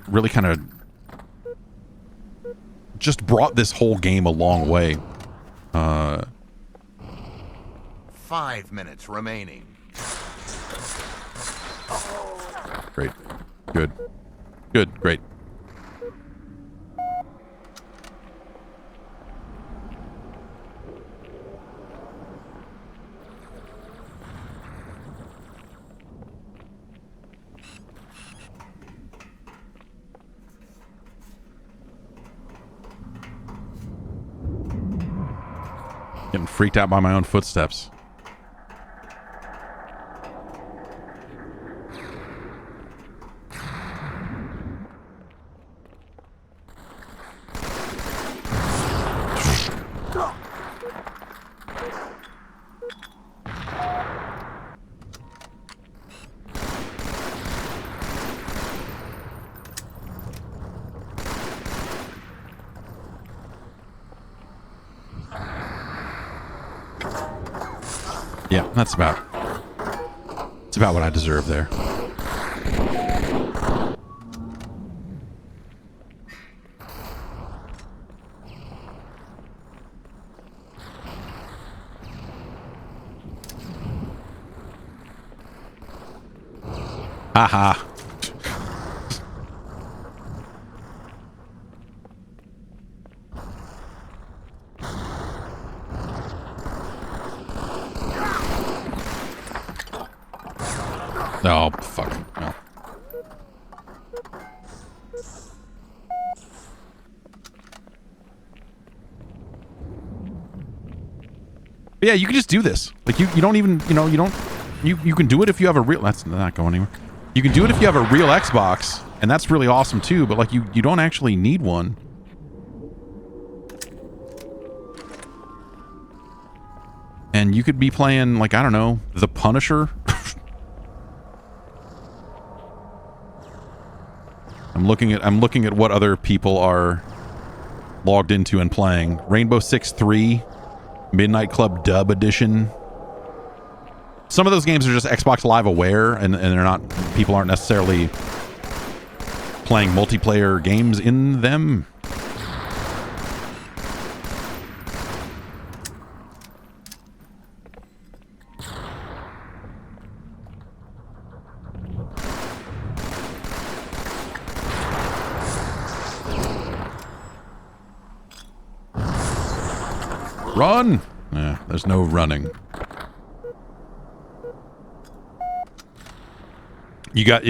A: really kind of just brought this whole game a long way.
D: 5 minutes remaining.
A: Great. Good. Good. Great. Getting freaked out by my own footsteps. Yeah, that's about what I deserve there. Haha. Oh, fuck. No. But yeah, you can just do this. Like, you don't even, you can do it if you have a real... That's not going anywhere. You can do it if you have a real Xbox, and that's really awesome too, but like, you don't actually need one. And you could be playing, like, I don't know, The Punisher. I'm looking at what other people are logged into and playing. Rainbow Six 3, Midnight Club Dub Edition. Some of those games are just Xbox Live aware, and they're not, people aren't necessarily playing multiplayer games in them. Run! Yeah, there's no running. You got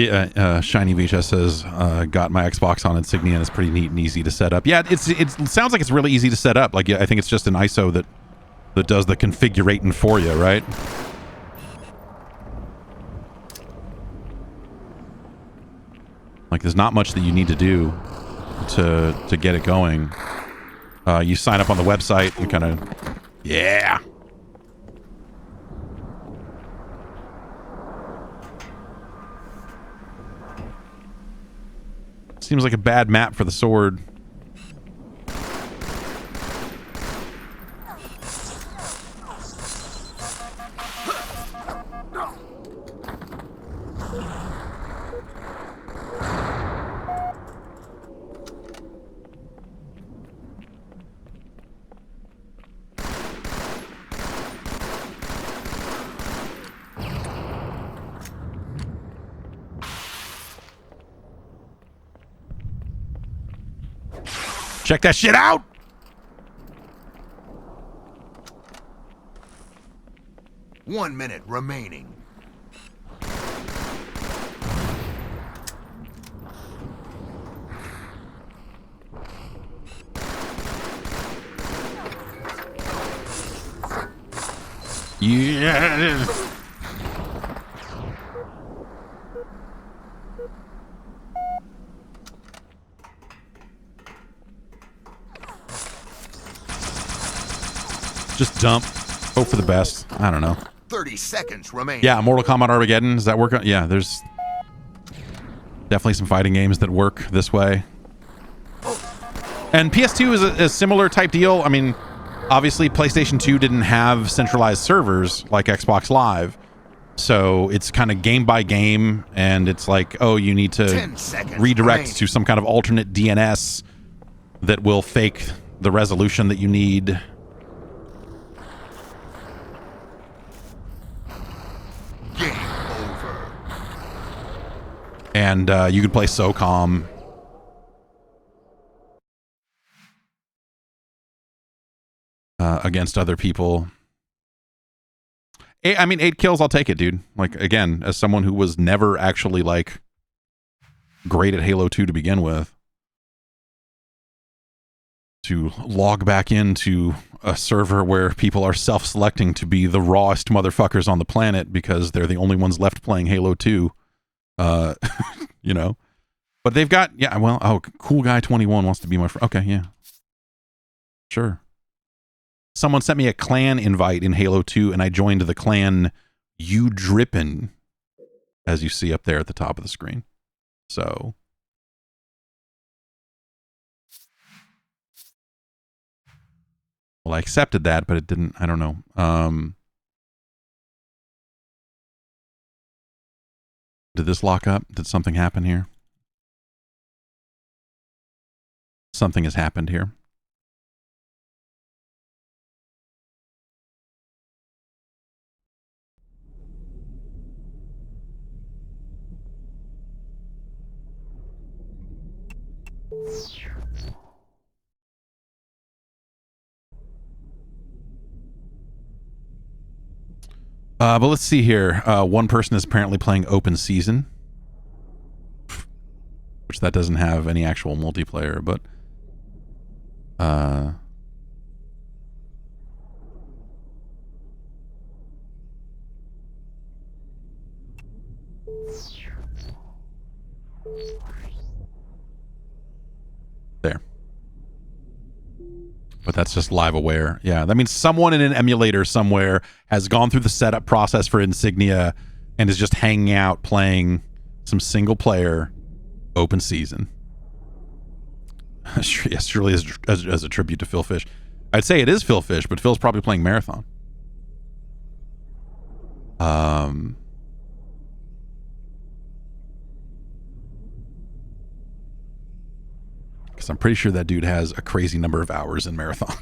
A: Shiny VHS says got my Xbox on Insignia and it's pretty neat and easy to set up. Yeah, it sounds like it's really easy to set up. Like, I think it's just an ISO that does the configurating for you, right? Like, there's not much that you need to do to get it going. You sign up on the website and kind of, yeah. Seems like a bad map for the sword. Check that shit out!
D: One minute remaining.
A: Yeah. Just dump. Hope for the best. I don't know.
D: 30 seconds remaining.
A: Yeah, Mortal Kombat Armageddon. Does that work? Yeah, there's definitely some fighting games that work this way. And PS2 is a similar type deal. I mean, obviously PlayStation 2 didn't have centralized servers like Xbox Live. So it's kind of game by game, and it's like, oh, you need to redirect
D: remaining
A: to some kind of alternate DNS that will fake the resolution that you need.
D: Game over.
A: And you can play SOCOM. Against other people. I mean, 8 kills, I'll take it, dude. Like, again, as someone who was never actually, like, great at Halo 2 to begin with, to log back into a server where people are self-selecting to be the rawest motherfuckers on the planet because they're the only ones left playing Halo 2, you know. But they've got, yeah, well, oh, Cool Guy 21 wants to be my friend. Okay, yeah. Sure. Someone sent me a clan invite in Halo 2, and I joined the clan You Drippin', as you see up there at the top of the screen. So, well, I accepted that, but it didn't, I don't know. Did this lock up? Did something happen here? Something has happened here. But let's see here. One person is apparently playing open season, which that doesn't have any actual multiplayer, but there. But that's just live aware. Yeah, that means someone in an emulator somewhere has gone through the setup process for Insignia and is just hanging out playing some single player open season. Yes, surely as a tribute to Phil Fish. I'd say it is Phil Fish, but Phil's probably playing Marathon. Because I'm pretty sure that dude has a crazy number of hours in Marathon.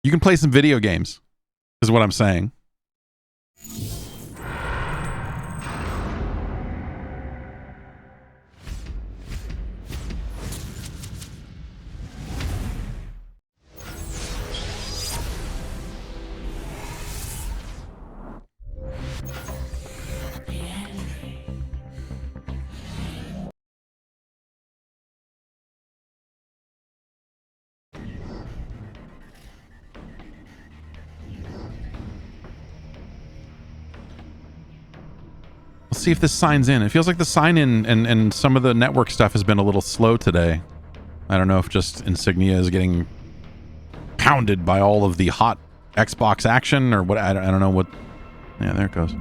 A: You can play some video games, is what I'm saying. See if this signs in. It feels like the sign in and some of the network stuff has been a little slow today. I don't know if just Insignia is getting pounded by all of the hot Xbox action or what. I don't know what. Yeah, there it goes.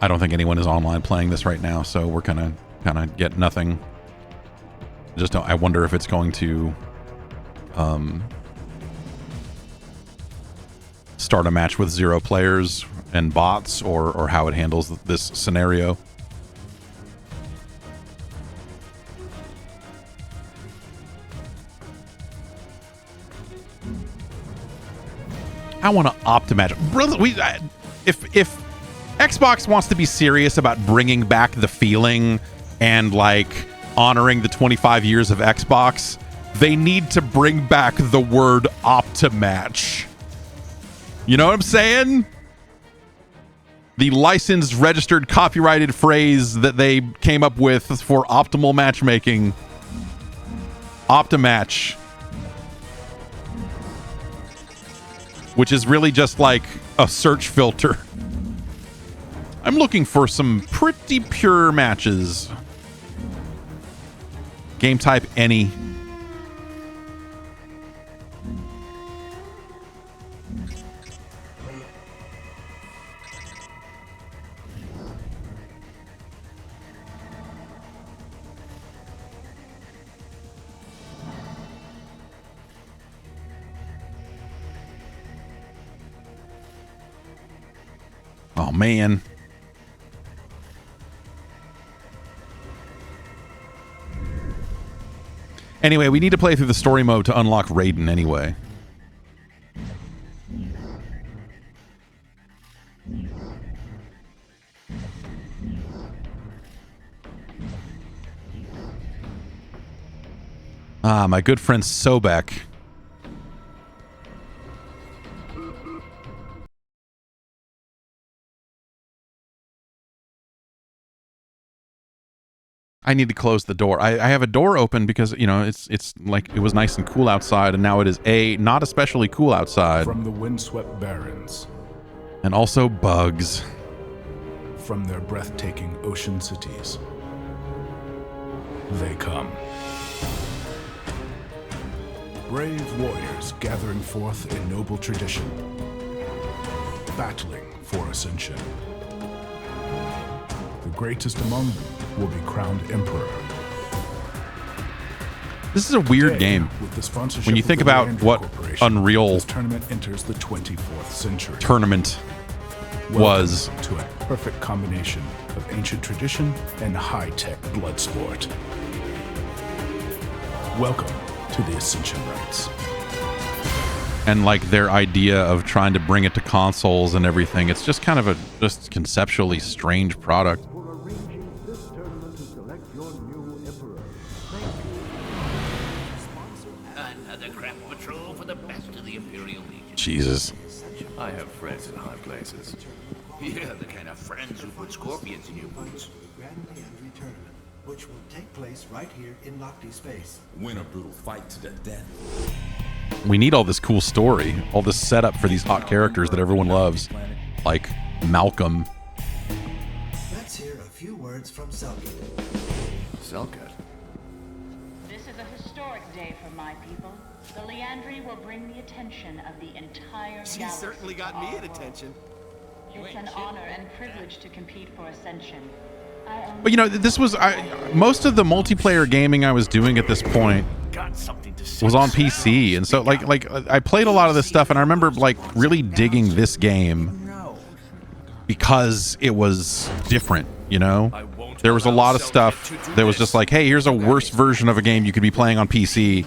A: I don't think anyone is online playing this right now, so we're gonna kind of get nothing. Just don't. I wonder if it's going to start a match with 0 players and bots, or how it handles this scenario. I want to Optimatch. If Xbox wants to be serious about bringing back the feeling and like honoring the 25 years of Xbox, they need to bring back the word Optimatch. You know what I'm saying? The licensed, registered, copyrighted phrase that they came up with for optimal matchmaking. Optimatch. Which is really just like a search filter. I'm looking for some pretty pure matches. Game type any. Oh, man. Anyway, we need to play through the story mode to unlock Raiden anyway. Ah, my good friend Sobek. I need to close the door. I have a door open because, you know, it's like it was nice and cool outside, and now it is not especially cool outside.
E: From the windswept barrens.
A: And also bugs.
E: From their breathtaking ocean cities. They come. Brave warriors gathering forth in noble tradition. Battling for ascension. The greatest among them will be crowned emperor.
A: This is a weird game. When you think about what Unreal
E: this tournament enters the 24th century.
A: Tournament was.
E: Welcome to a perfect combination of ancient tradition and high-tech blood sport. Welcome to the Ascension Rites.
A: And like their idea of trying to bring it to consoles and everything, it's just kind of a just conceptually strange product. Jesus.
F: I have friends in high places.
D: Yeah, the kind of friends who put scorpions in your boots.
G: Grand Leandry tournament, which will take place right here in Lochte Space.
F: Win a brutal fight to the death.
A: We need all this cool story, all this setup for these hot characters that everyone loves, like Malcolm.
G: Let's hear a few words from Selkit.
F: Selkit?
H: This is a historic day for my people. The Leandry will bring the attention of the entire
I: She
H: galaxy
I: certainly got
H: to
I: me
H: our
I: at
H: world.
I: attention.
H: It's an honor and privilege to compete for Ascension.
A: But you know, this was most of the multiplayer gaming I was doing at this point was on PC, and so like I played a lot of this stuff, and I remember like really digging this game because it was different. You know, there was a lot of stuff that was just like, hey, here's a worse version of a game you could be playing on PC.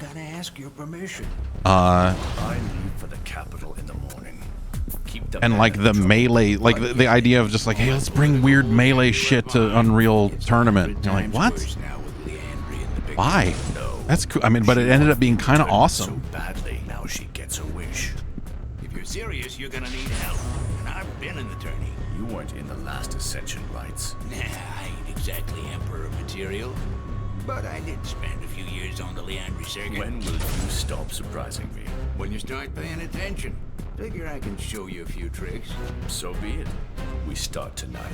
F: I leave for the capital in the morning.
A: And like the melee, like the idea of just like, hey, let's bring weird melee shit to Unreal Tournament. And you're like, what? Why? That's cool. I mean, but it ended up being kind of awesome.
D: Badly, now she gets a wish. If you're serious, you're gonna need help. And I've been in the tourney.
F: You weren't in the last Ascension Rites.
D: Nah, I ain't exactly Emperor material. But I did spend a few years on the Leandry circuit.
F: When will you stop surprising me?
D: When you start paying attention. Figure I can show you a few tricks.
F: So be it. We start tonight.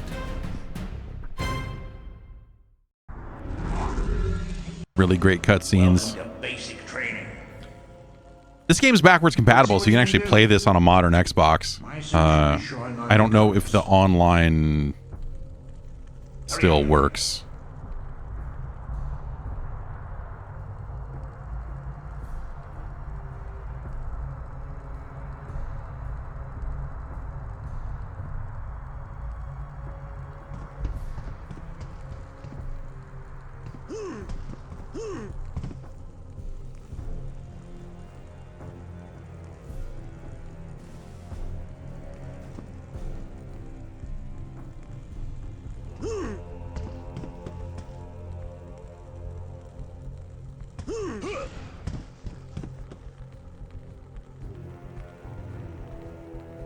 A: Really great cutscenes.
D: Basic training.
A: This game's backwards compatible, so you can actually play this on a modern Xbox. I don't know if the online still works.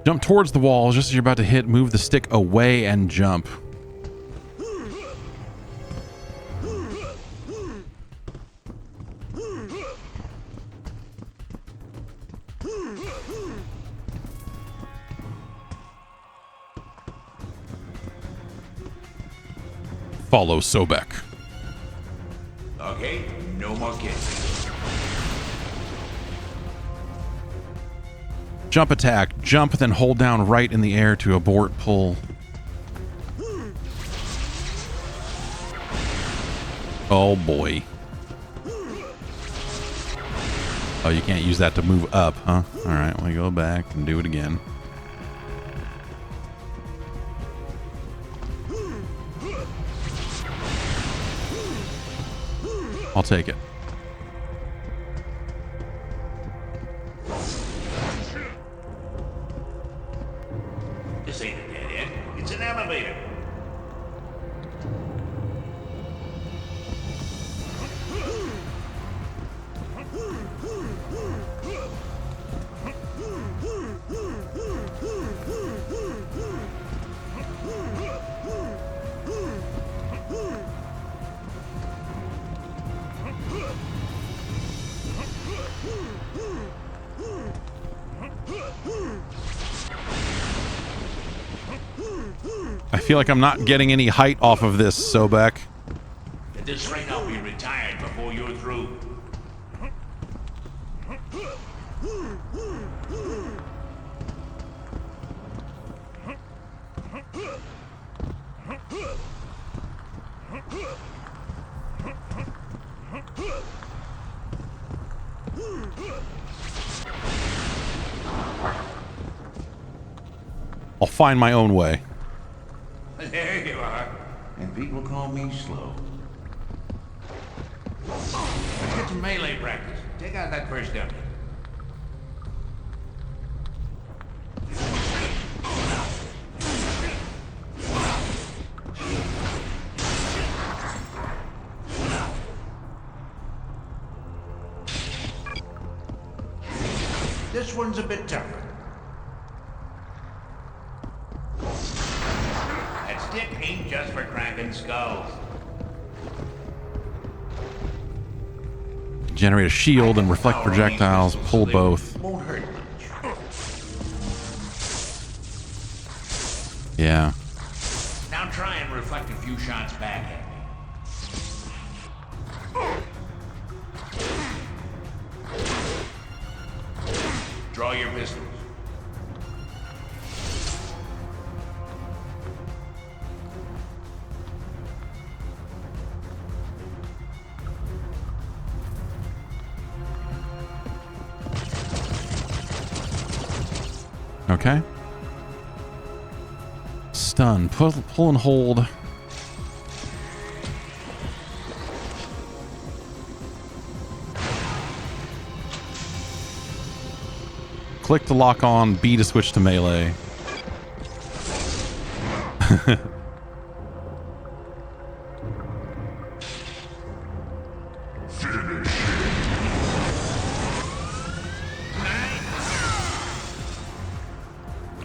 A: Jump towards the wall just as you're about to hit. Move the stick away and jump. Follow Sobek.
D: Okay, no more kids.
A: Jump attack. Jump, then hold down right in the air to abort pull. Oh boy. Oh, you can't use that to move up, huh? Alright, we go back and do it again. I'll take it.
D: This ain't a dead end. It's an elevator.
A: I feel like I'm not getting any height off of this, Sobek.
D: At this rate, I'll be retired before you're through.
A: I'll find my own way.
D: There you are. And people call me slow. Let's get some melee practice. Take out that first dummy. This one's a bit tougher. That stick ain't just for cracking skulls.
A: Generate a shield and reflect projectiles. Pull both.
D: Won't hurt much.
A: Yeah.
D: Now try and reflect a few shots back at me. Draw your pistols.
A: Okay. Stun. Pull and hold. Click to lock on, B to switch to melee.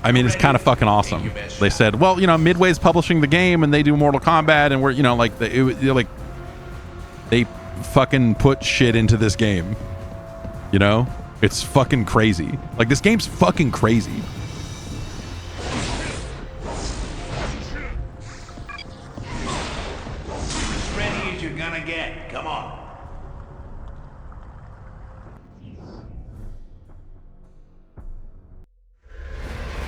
A: I mean, it's kind of fucking awesome. They said, well, you know, Midway's publishing the game and they do Mortal Kombat and we're, you know, like, they fucking put shit into this game. You know? It's fucking crazy. Like, this game's fucking crazy.
D: As ready as you're gonna get. Come on.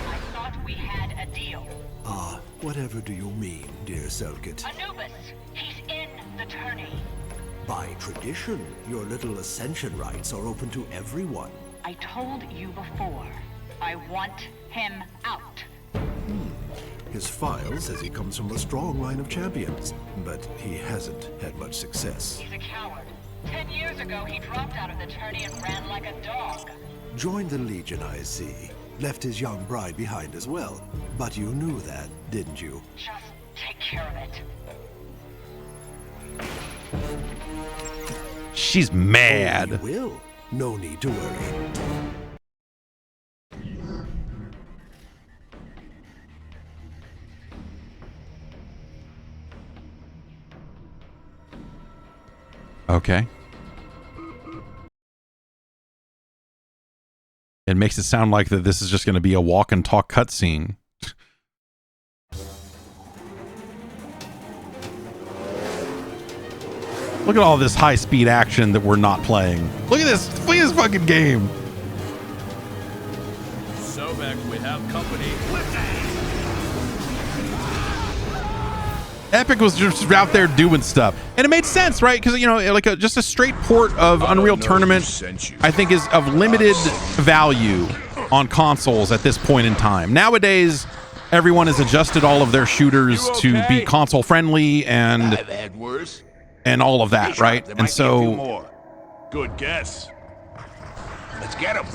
H: I thought we had a deal.
G: Whatever do you mean, dear Selkit?
H: Anubis, he's in the tourney.
G: By tradition, your little ascension rites are open to everyone.
H: I told you before, I want him out.
G: His file says he comes from a strong line of champions, but he hasn't had much success.
H: He's a coward. 10 years ago, he dropped out of the tourney and ran like a dog.
G: Joined the Legion, I see. Left his young bride behind as well. But you knew that, didn't you?
H: Just take care of it.
A: She's mad.
G: Oh, he will. No need to worry.
A: Okay. It makes it sound like that this is just going to be a walk and talk cutscene. Look at all this high-speed action that we're not playing. Look at this fucking game.
F: Sobek, we have company.
A: Epic was just out there doing stuff, and it made sense, right? Because, you know, like just a straight port of Unreal Tournament, I think, is of limited value on consoles at this point in time. Nowadays, everyone has adjusted all of their shooters to be console friendly and
D: I've had worse.
A: and all of that, right? And so,
F: Good guess.
D: Let's get him.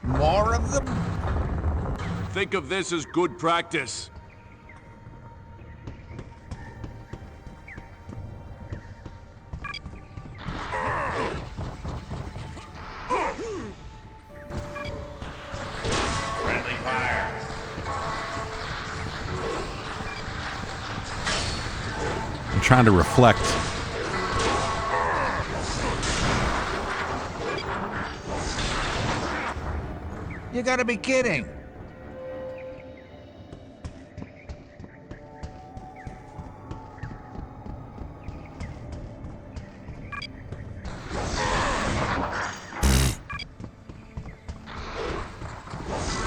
D: More of them?
F: Think of this as good practice.
D: Friendly fire.
A: I'm trying to reflect.
D: You gotta be kidding.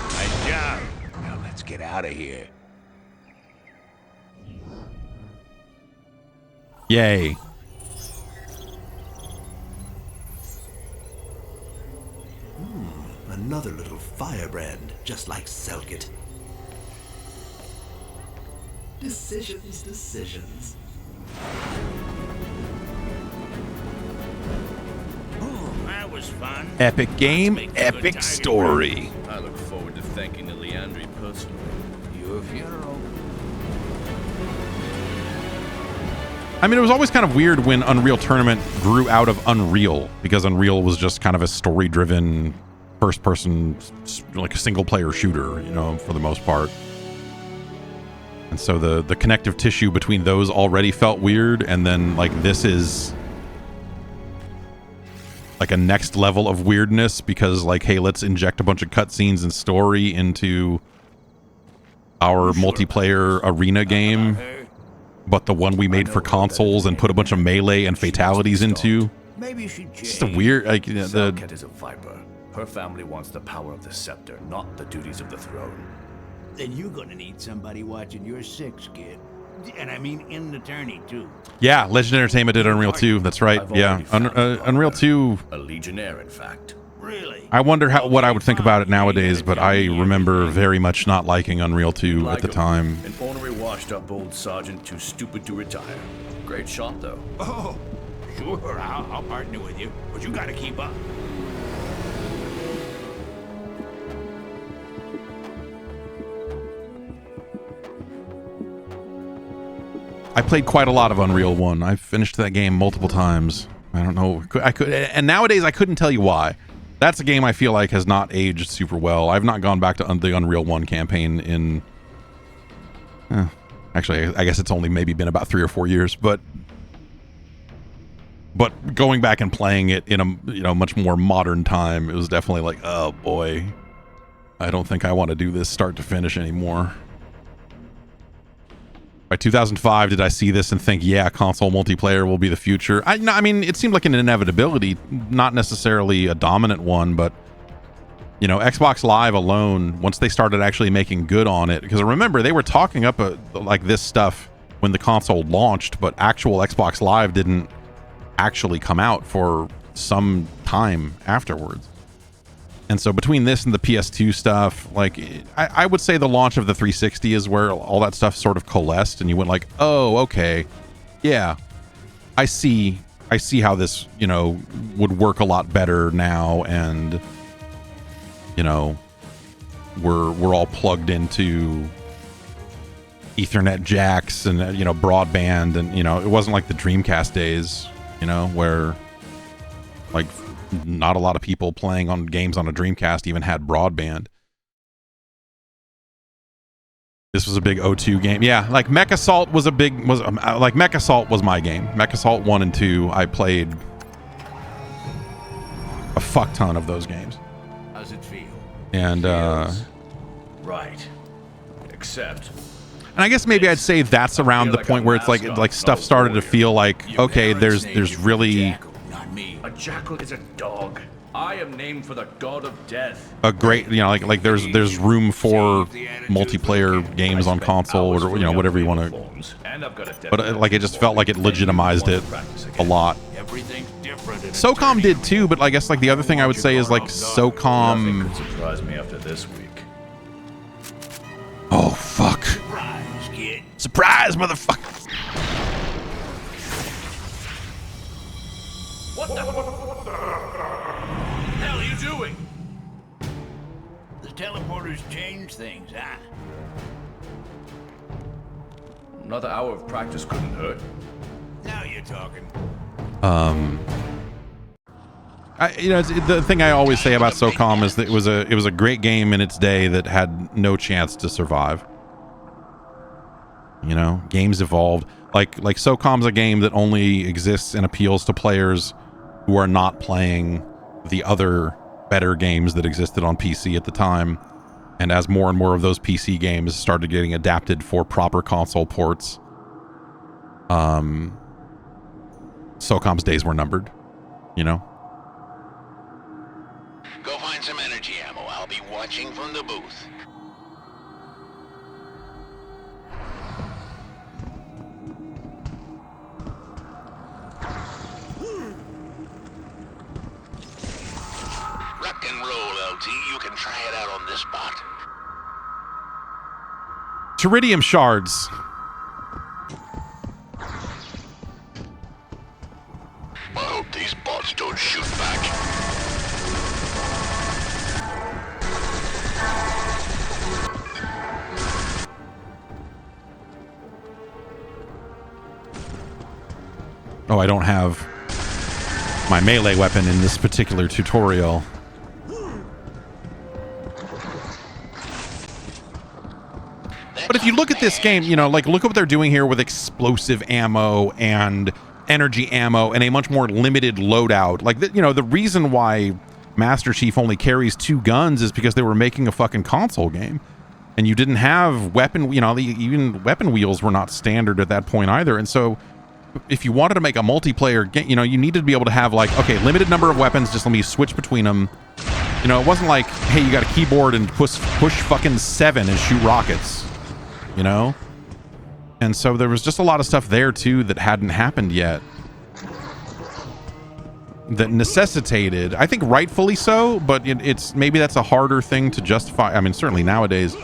D: Nice job. Now let's get out of here.
A: Yay.
G: Another little firebrand, just like Selkit. Decisions.
D: Oh, that was fun.
A: Epic game,
D: Let's make a good
A: epic
D: tiger
A: story.
F: I look forward to thanking the Leandri personally.
D: Your funeral.
A: I mean, it was always kind of weird when Unreal Tournament grew out of Unreal, because Unreal was just kind of a story-driven, first-person, like a single-player shooter, you know, for the most part. And so the connective tissue between those already felt weird, and then, like, this is like a next level of weirdness, because, like, hey, let's inject a bunch of cutscenes and story into our multiplayer arena game, but the one we made for consoles and put a bunch of melee and fatalities into.
D: Maybe you should change.
A: It's just a weird, like, you know,
F: Selkit is a viper. Her family wants the power of the scepter, not the duties of the throne.
D: Then you're gonna need somebody watching your six, kid. And I mean in the tourney, too.
A: Yeah, Legend Entertainment did Unreal 2. That's right.
F: I've
A: Yeah,
F: already found
A: Unreal 2.
F: A legionnaire, in fact.
D: Really?
A: I wonder what I would think about it nowadays, but I remember very much not liking Unreal 2 at the
F: Ligo,
A: time.
F: An ornery, washed-up old sergeant too stupid to retire. Great shot, though.
D: Oh, sure, I'll partner with you, but you gotta keep up.
A: I played quite a lot of Unreal 1. I finished that game multiple times. I don't know. I could, and nowadays I couldn't tell you why. That's a game I feel like has not aged super well. I've not gone back to the Unreal 1 campaign in... actually, I guess it's only maybe been about 3 or 4 years, but But going back and playing it in a much more modern time, it was definitely like, oh boy, I don't think I want to do this start to finish anymore. By 2005, did I see this and think, yeah, console multiplayer will be the future? I mean, it seemed like an inevitability, not necessarily a dominant one, but you know, Xbox Live alone, once they started actually making good on it, because remember, they were talking up like this stuff when the console launched, but actual Xbox Live didn't actually come out for some time afterwards. And so between this and the PS2 stuff, like I would say the launch of the 360 is where all that stuff sort of coalesced, and you went like, oh, okay, yeah, I see how this, you know, would work a lot better now, and you know, we're all plugged into Ethernet jacks and, you know, broadband, and, you know, it wasn't like the Dreamcast days, you know, where like not a lot of people playing on games on a Dreamcast even had broadband. This was a big O2 game. Yeah, like Mech Assault was like Mech Assault was my game. Mech Assault 1 and 2, I played a fuck ton of those games.
D: How's it feel?
A: And
F: Right. Except
A: and I guess maybe I'd say that's around the point where it's like stuff started to feel like, okay, there's really
F: a jackal is a dog. I am named for the god of death.
A: a great, you know, like there's room for multiplayer games on console, or, you know, whatever you want to. But like it just felt like it legitimized it a lot.
D: Everything's different.
A: SOCOM did too, but I guess like the other thing I would say is like
F: Nothing
A: SOCOM.
F: could surprise me after this week.
A: Oh fuck!
D: Surprise, kid.
A: Surprise, motherfucker!
F: What the hell are you doing?
D: The teleporters change things, huh?
F: Another hour of practice couldn't hurt.
D: Now you're talking.
A: You know, the thing I always say about SOCOM is that it was a great game in its day that had no chance to survive. You know, games evolved. Like SOCOM's a game that only exists and appeals to players who are not playing the other better games that existed on PC at the time. And as more and more of those PC games started getting adapted for proper console ports, SOCOM's days were numbered, you know?
I: Go find some energy ammo. I'll be watching from the booth. Rock and roll, LT. You can try it out on this spot.
A: Teridium shards.
I: I hope these bots don't shoot back.
A: Oh, I don't have my melee weapon in this particular tutorial. But if you look at this game, you know, like look at what they're doing here with explosive ammo and energy ammo and a much more limited loadout. Like, you know, the reason why Master Chief only carries 2 guns is because they were making a fucking console game. And you didn't have weapon, you know, even weapon wheels were not standard at that point either. And so if you wanted to make a multiplayer game, you know, you needed to be able to have like, okay, limited number of weapons, just let me switch between them. You know, it wasn't like, hey, you got a keyboard and push fucking 7 and shoot rockets, you know? And so there was just a lot of stuff there too that hadn't happened yet. That necessitated, I think rightfully so, but it's maybe that's a harder thing to justify. I mean, certainly nowadays.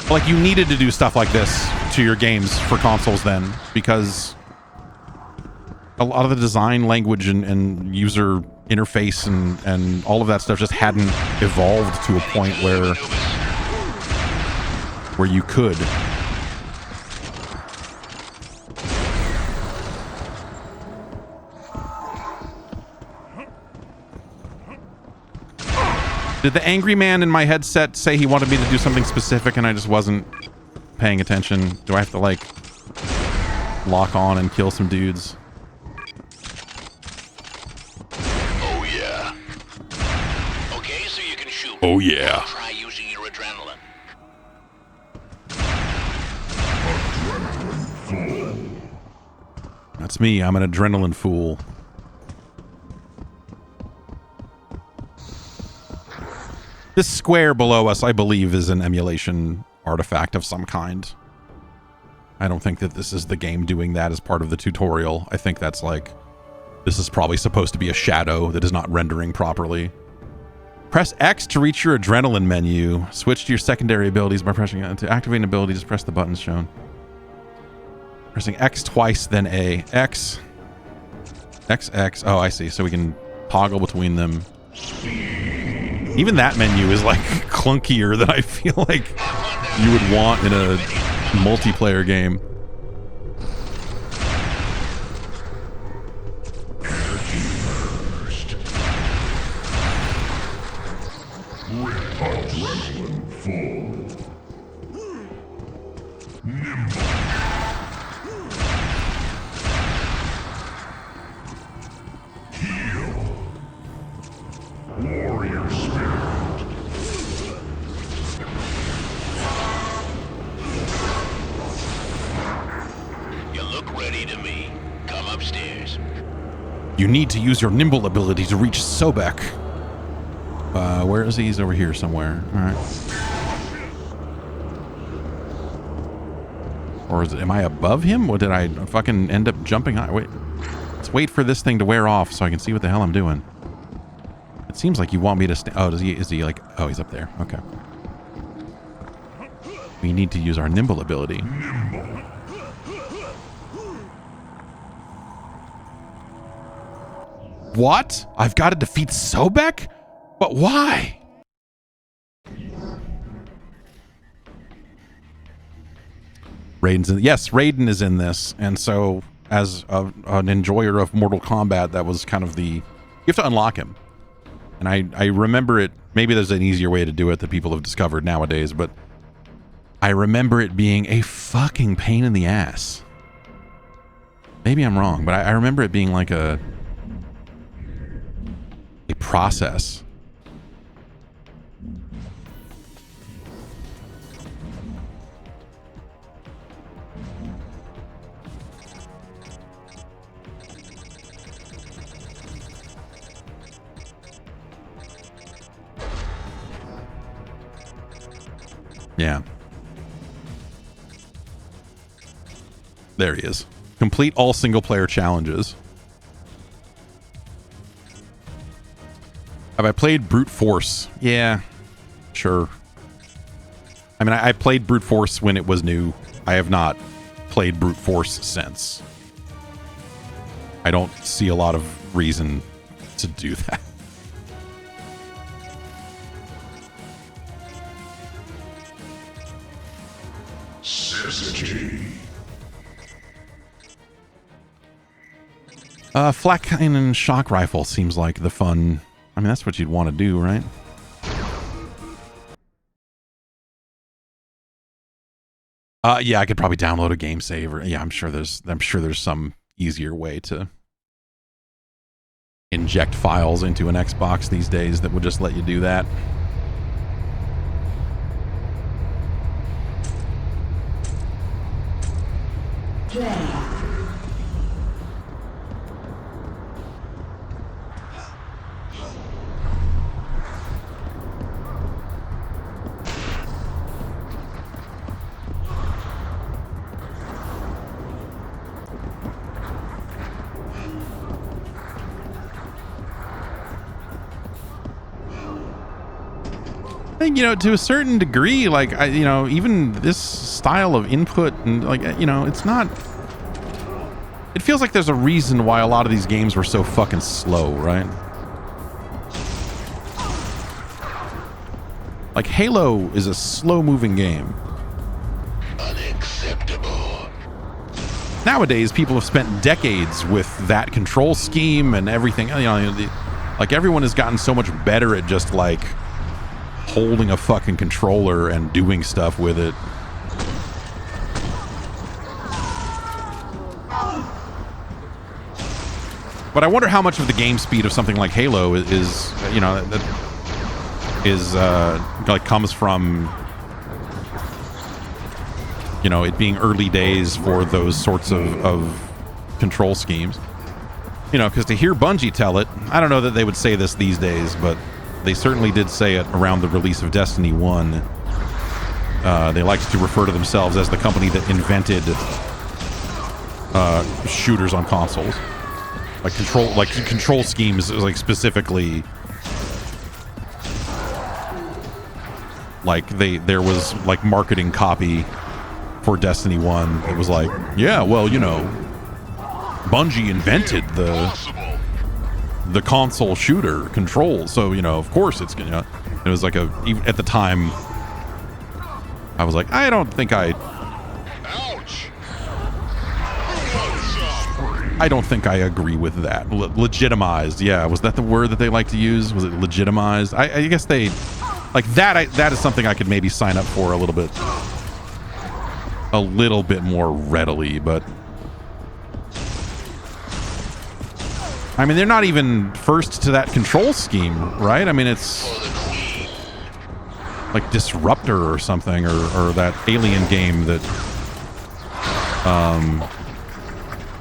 A: Like you needed to do stuff like this to your games for consoles then, because a lot of the design language and user interface and all of that stuff just hadn't evolved to a point where you could. Did the angry man in my headset say he wanted me to do something specific and I just wasn't paying attention? Do I have to, like, lock on and kill some dudes?
I: Oh, yeah. Okay, so you can shoot.
A: Oh, yeah.
I: Try using your adrenaline.
A: That's me. I'm an adrenaline fool. This square below us, I believe, is an emulation artifact of some kind. I don't think that this is the game doing that as part of the tutorial. I think that's like, this is probably supposed to be a shadow that is not rendering properly. Press X to reach your adrenaline menu. Switch to your secondary abilities by pressing it. To activate an ability, just press the buttons shown. Pressing X twice, then A. X. X, X. Oh, I see. So we can toggle between them. Even that menu is like clunkier than I feel like you would want in a multiplayer game.
B: Adrenaline full. Nimble. Heal. Warrior spirit.
I: You look ready to me. Come upstairs.
A: You need to use your nimble ability to reach Sobek. Where is he? He's over here somewhere. All right. Or is it, am I above him? Or did I fucking end up jumping high? Wait. Let's wait for this thing to wear off so I can see what the hell I'm doing. It seems like you want me to stay. Oh, is he like, oh, he's up there. Okay. We need to use our nimble ability. What? I've got to defeat Sobek? But why? Raiden's in, yes, Raiden is in this, and so as an enjoyer of Mortal Kombat, that was kind of the, you have to unlock him. And I remember it, maybe there's an easier way to do it that people have discovered nowadays, but I remember it being a fucking pain in the ass. Maybe I'm wrong, but I remember it being like a process. Yeah. There he is. Complete all single-player challenges. Have I played Brute Force? Yeah. Sure. I mean, I played Brute Force when it was new. I have not played Brute Force since. I don't see a lot of reason to do that. Flak cannon shock rifle seems like the fun. I mean, that's what you'd want to do, right? Yeah, I could probably download a game save, or yeah, I'm sure there's some easier way to inject files into an Xbox these days that would just let you do that. I think, you know, to a certain degree, like, even this style of input and, like, it's not... It feels like there's a reason why a lot of these games were so fucking slow, right? Like, Halo is a slow-moving game.
I: Unacceptable.
A: Nowadays, people have spent decades with that control scheme and everything. Like, everyone has gotten so much better at just, like, holding a fucking controller and doing stuff with it. But I wonder how much of the game speed of something like Halo is you know, like comes from, you know, it being early days for those sorts of control schemes. You know, because to hear Bungie tell it, I don't know that they would say this these days, but they certainly did say it around the release of Destiny 1. They liked to refer to themselves as the company that invented shooters on consoles. Like control schemes, like specifically, like there was like marketing copy for Destiny 1. It was like, yeah, well, you know, Bungie invented the console shooter control, so you know, of course it's gonna. It was like even at the time, I was like, I don't think I agree with that. Legitimized, yeah. Was that the word that they like to use? Was it legitimized? I guess they like that. That is something I could maybe sign up for a little bit more readily, but. I mean, they're not even first to that control scheme, right? I mean, it's like Disruptor or something, or that Alien game that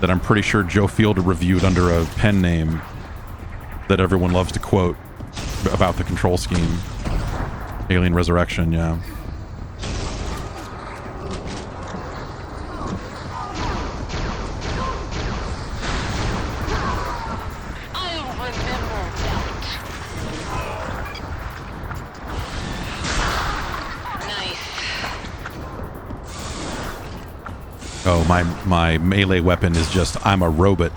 A: that I'm pretty sure Joe Fielder reviewed under a pen name that everyone loves to quote about the control scheme. Alien Resurrection, yeah. Oh, my melee weapon is just, I'm a robot.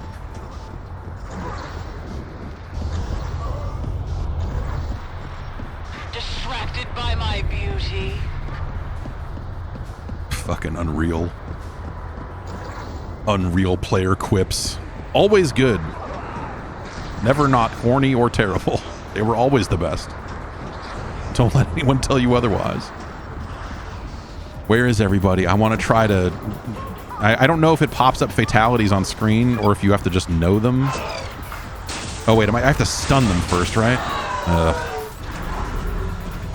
C: Distracted by my beauty.
A: Fucking Unreal. Unreal player quips. Always good. Never not horny or terrible. They were always the best. Don't let anyone tell you otherwise. Where is everybody? I want to try to... I don't know if it pops up fatalities on screen or if you have to just know them. Oh, wait. I have to stun them first, right?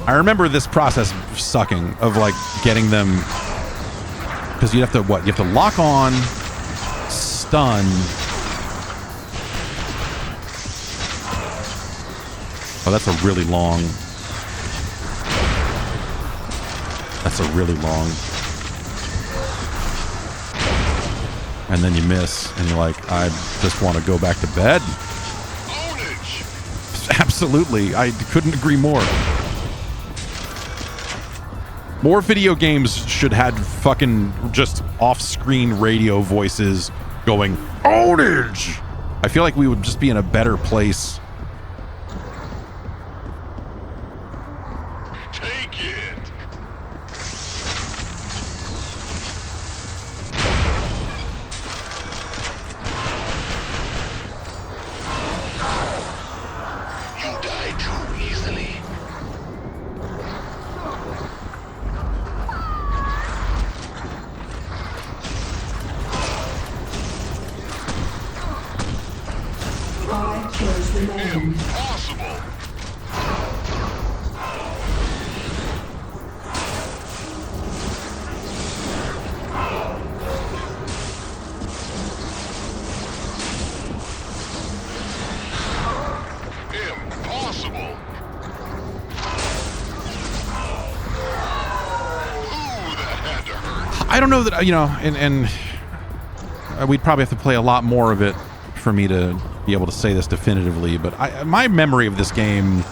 A: I remember this process sucking of, like, getting them... Because you have to, what? You have to lock on, stun... Oh, that's a really long... That's a really long... And then you miss, and you're like, I just want to go back to bed. Absolutely, I couldn't agree more. More video games should have fucking just off-screen radio voices going, ownage! I feel like we would just be in a better place. I don't know that, you know, and we'd probably have to play a lot more of it for me to be able to say this definitively, but my memory of this game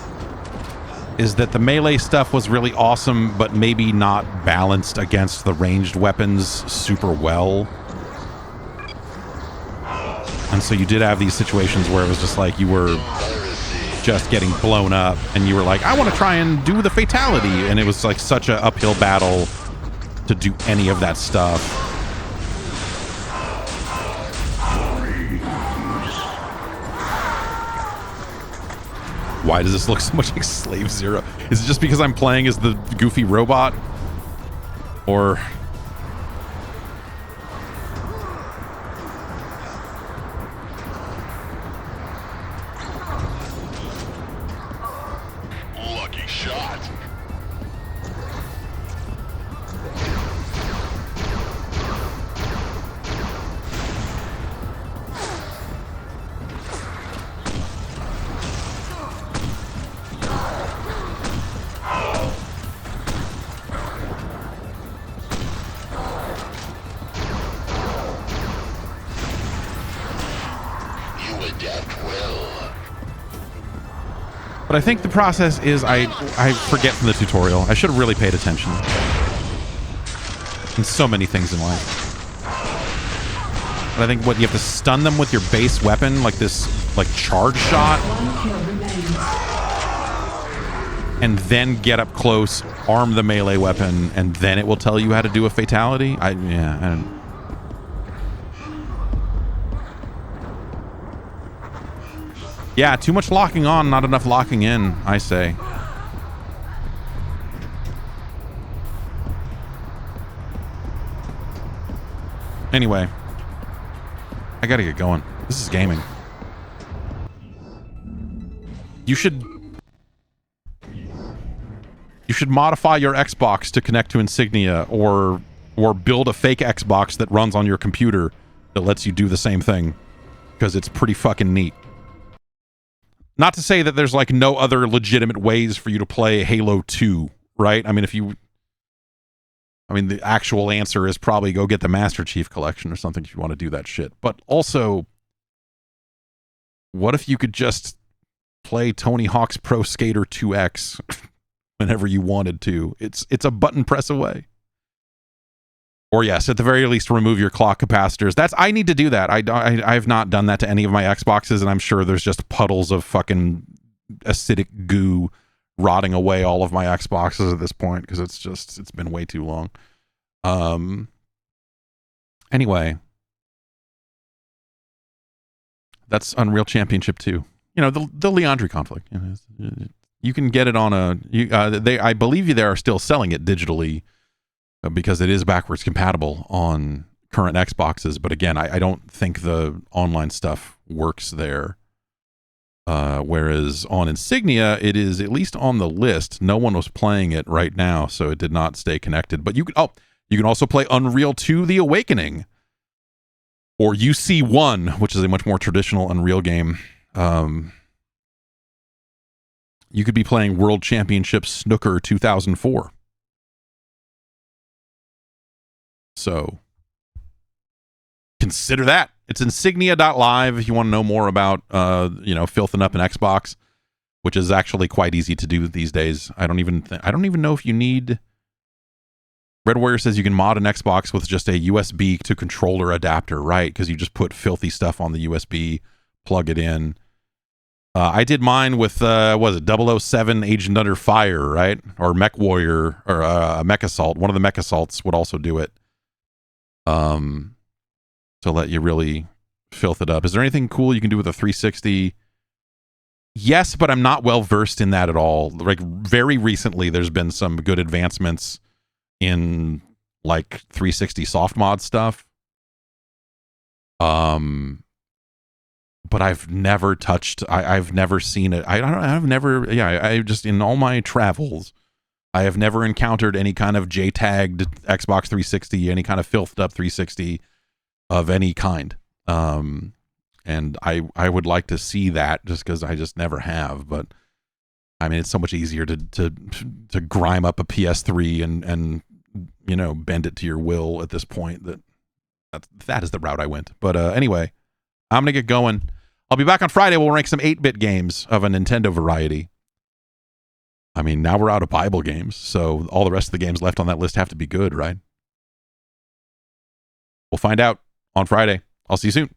A: is that the melee stuff was really awesome, but maybe not balanced against the ranged weapons super well. And so you did have these situations where it was just like you were just getting blown up, and you were like, I want to try and do the fatality, and it was like such an uphill battle to do any of that stuff. Why does this look so much like Slave Zero? Is it just because I'm playing as the goofy robot? Or... But I think the process is I forget from the tutorial. I should have really paid attention. In so many things in life. But I think what you have to stun them with your base weapon, like this like charge shot. And then get up close, arm the melee weapon, and then it will tell you how to do a fatality. I don't. Yeah, too much locking on, not enough locking in, I say. Anyway, I gotta get going. This is gaming. You should modify your Xbox to connect to Insignia, or build a fake Xbox that runs on your computer that lets you do the same thing, because it's pretty fucking neat. Not to say that there's like no other legitimate ways for you to play Halo 2, right? I mean, the actual answer is probably go get the Master Chief Collection or something if you want to do that shit. But also, what if you could just play Tony Hawk's Pro Skater 2X whenever you wanted to? It's a button press away. Or yes, at the very least, remove your clock capacitors. I need to do that. I've not done that to any of my Xboxes, and I'm sure there's just puddles of fucking acidic goo rotting away all of my Xboxes at this point, because it's been way too long. Anyway, that's Unreal Championship 2. You know, the Leandri conflict. You can get it on I believe they are still selling it digitally, because it is backwards compatible on current Xboxes. But again, I don't think the online stuff works there. Whereas on Insignia, it is at least on the list. No one was playing it right now, so it did not stay connected. But you can also play Unreal 2 The Awakening, or UC1, which is a much more traditional Unreal game. You could be playing World Championship Snooker 2004. So consider that. It's insignia.live if you want to know more about filthing up an Xbox, which is actually quite easy to do these days. I don't even know if you need. Red Warrior says you can mod an Xbox with just a USB to controller adapter, right? Because you just put filthy stuff on the USB, plug it in. I did mine with was it 007 Agent Under Fire, right? Or Mech Warrior, or Mech Assault. One of the Mech Assaults would also do it. To let you really filth it up. Is there anything cool you can do with a 360? Yes, but I'm not well versed in that at all. Like very recently, there's been some good advancements in like 360 soft mod stuff. But I've never touched. I've never seen it. I just in all my travels, I have never encountered any kind of JTagged Xbox 360, any kind of filthed up 360 of any kind. And I would like to see that, just because I just never have. But I mean, it's so much easier to grime up a PS3 and bend it to your will at this point. That is the route I went. But anyway, I'm gonna get going. I'll be back on Friday. We'll rank some 8-bit games of a Nintendo variety. I mean, now we're out of Bible games, so all the rest of the games left on that list have to be good, right? We'll find out on Friday. I'll see you soon.